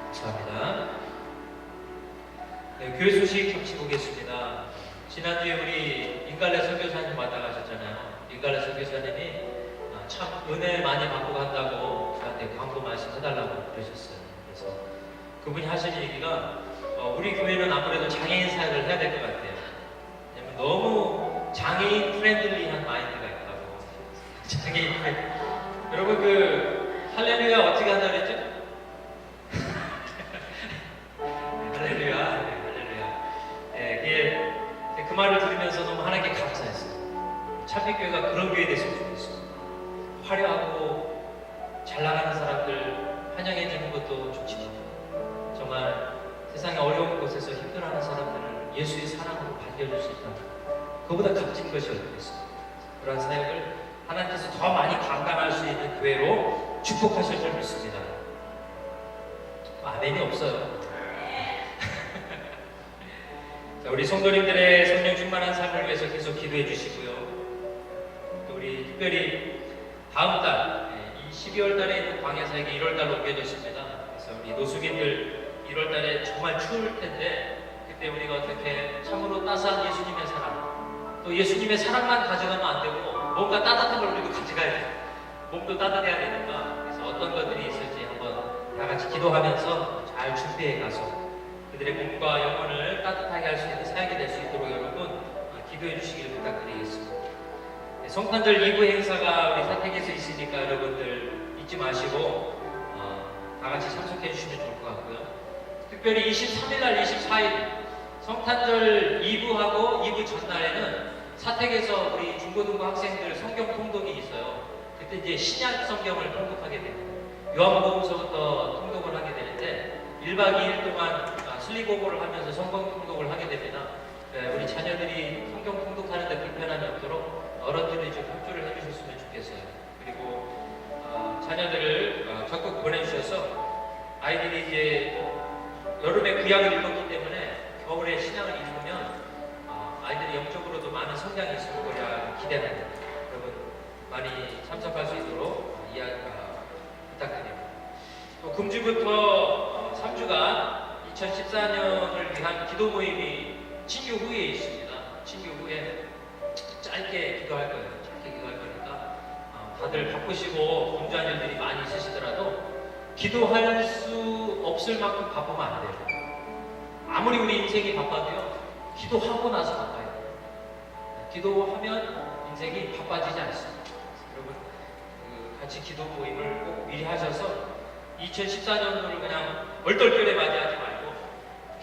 [SPEAKER 2] 감사합니다. 교회 소식 잠시 보겠습니다. 지난주에 우리 인갈래 선교사님 왔다 가셨잖아요. 인갈래 선교사님이 참 은혜 많이 받고 간다고 저한테 광고 말씀 해달라고 그러셨어요. 그래서 그분이 하시는 얘기가 우리 교회는 아무래도 장애인 사역을 해야 될 것 같아요. 너무 장애인 프렌들리한 마인드가 있다고. 장애인 프렌드. 여러분 그 할렐루야 어떻게 한다 그랬죠? 할렐루야, 할렐루야. 그 말을 들으면서 너무 하나님께 감사했어요. 참빛교회가 그런 교회 됐으면 좋겠어요. 화려하고 잘 나가는 사람들 환영해 주는 것도 좋지만 정말 세상의 어려운 곳에서 힘들어하는 사람들을 예수의 사랑으로 반겨줄 수 있다. 그보다 값진 것이 어디 있겠습니까? 그러한 사역을 하나님께서 더 많이 감당할 수 있는 교회로 축복하실 줄 믿습니다. 아멘이 없어요. 자, 우리 성도님들의 성령 충만한 삶을 위해서 계속 기도해 주시고요. 또 우리 특별히 다음 달, 이 12월 달에 있는 광야사역이 1월 달로 옮겨졌습니다. 그래서 우리 노숙인들 1월 달에 정말 추울 텐데 그때 우리가 어떻게 참으로 따스한 예수님의 사랑, 또 예수님의 사랑만 가져가면 안 되고 뭔가 따뜻한 걸 우리도 가져가야 돼요. 몸도 따뜻해야 되니까. 그래서 어떤 것들이 있을지 한번 다 같이 기도하면서 잘 준비해 가서 그들의 몸과 영혼을 따뜻하게 할 수 있는 사역이 될 수 있도록 여러분 기도해 주시기를 부탁드리겠습니다. 성탄절 2부 행사가 우리 사택에서 있으니까 여러분들 잊지 마시고 다 같이 참석해 주시면 좋을 것 같고요. 특별히 23일날 24일 성탄절 2부하고 2부 전날에는 사택에서 우리 중고등부 학생들 성경 통독이 있어요. 그때 이제 신약 성경을 통독하게 됩니다. 요한복음서부터 통독을 하게 되는데 1박 2일 동안 슬리고고를 하면서 성경 통독을 하게 됩니다. 우리 자녀들이 성경 통독하는데 불편함이 없도록 어른들이 좀 협조를 해주셨으면 좋겠어요. 그리고 자녀들을 적극 보내주셔서 아이들이 이제 여름에 구약을 읽었기 때문에 겨울에 신약을 읽으면 아이들이 영적으로도 많은 성장이 있을 거라 기대합니다. 여러분 많이 참석할 수 있도록 부탁드립니다. 또 금주부터 3주간 2014년을 위한 기도 모임이 친교 후에 있습니다. 친교 후에 짧게 기도할 거예요. 짧게 기도할 거니까 다들 바쁘시고 공주한 일들이 많이 있으시더라도 기도할 수 없을 만큼 바쁘면 안 돼요. 아무리 우리 인생이 바빠도요, 기도하고 나서 바빠야 돼요. 기도하면 인생이 바빠지지 않습니다. 여러분 같이 기도 모임을 꼭 미리 하셔서 2014년도를 그냥 얼떨결에 맞이하지 말고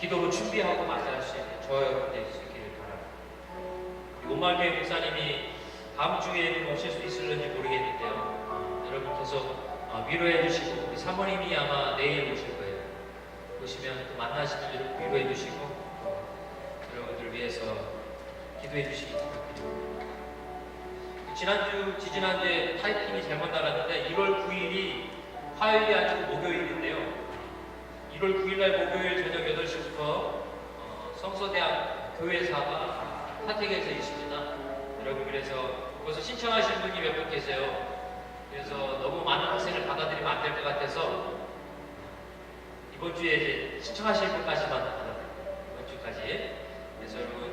[SPEAKER 2] 기도로 준비하고 맞이할 수 있는 저와 여러분들 있기를 바랍니다. 온말교회 목사님이 다음 주에는 오실 수 있을는지 모르겠는데요. 여러분께서 위로해 주시고 우리 사모님이 아마 내일 오실 거예요. 오시면 또 만나시면 여러분 위로해 주시고 여러분들 위해서 기도해 주시기 부탁드립니다. 지지난주에 타이핑이 잘못 나갔는데 1월 9일이 화요일이 아니고 목요일인데요. 1월 9일날 목요일 저녁 8시부터 성서대학 교회사가 사택에서 있습니다. 여러분 그래서 거기서 신청하신 분이 몇 분 계세요. 그래서 너무 많은 학생을 받아들이면 안 될 것 같아서 이번 주에 이제 신청하실 분까지만 받아드립니다. 이번 주까지. 그래서 여러분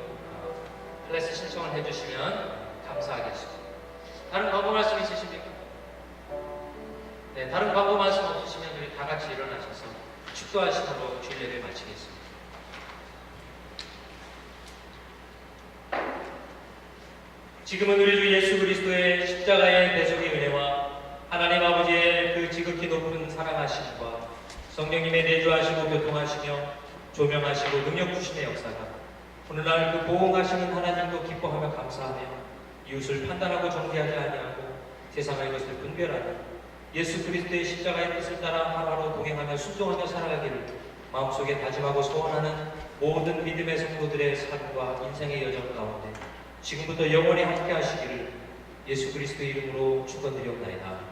[SPEAKER 2] 클래스 신청을 해주시면 감사하겠습니다. 다른 광고 말씀 있으십니까? 네, 다른 광고 말씀 없으시면 우리 다 같이 일어나셔서 축도하심으로 주일예배 마치겠습니다. 지금은 우리 주 예수 그리스도의 십자가의 대속의 은혜와 하나님 아버지의 그 지극히 높은 사랑하심과 성령님의 내주하시고 교통하시며 조명하시고 능력 주심의 역사가 오늘날 그 보응하시는 하나님도 기뻐하며 감사하며 이웃을 판단하고 정죄하지 아니하고 세상의 것을 분별하며 예수 그리스도의 십자가의 뜻을 따라 하루하루 동행하며 순종하며 살아가기를 마음속에 다짐하고 소원하는 모든 믿음의 성도들의 삶과 인생의 여정 가운데 지금부터 영원히 함께 하시기를 예수 그리스도의 이름으로 축원드리옵나이다.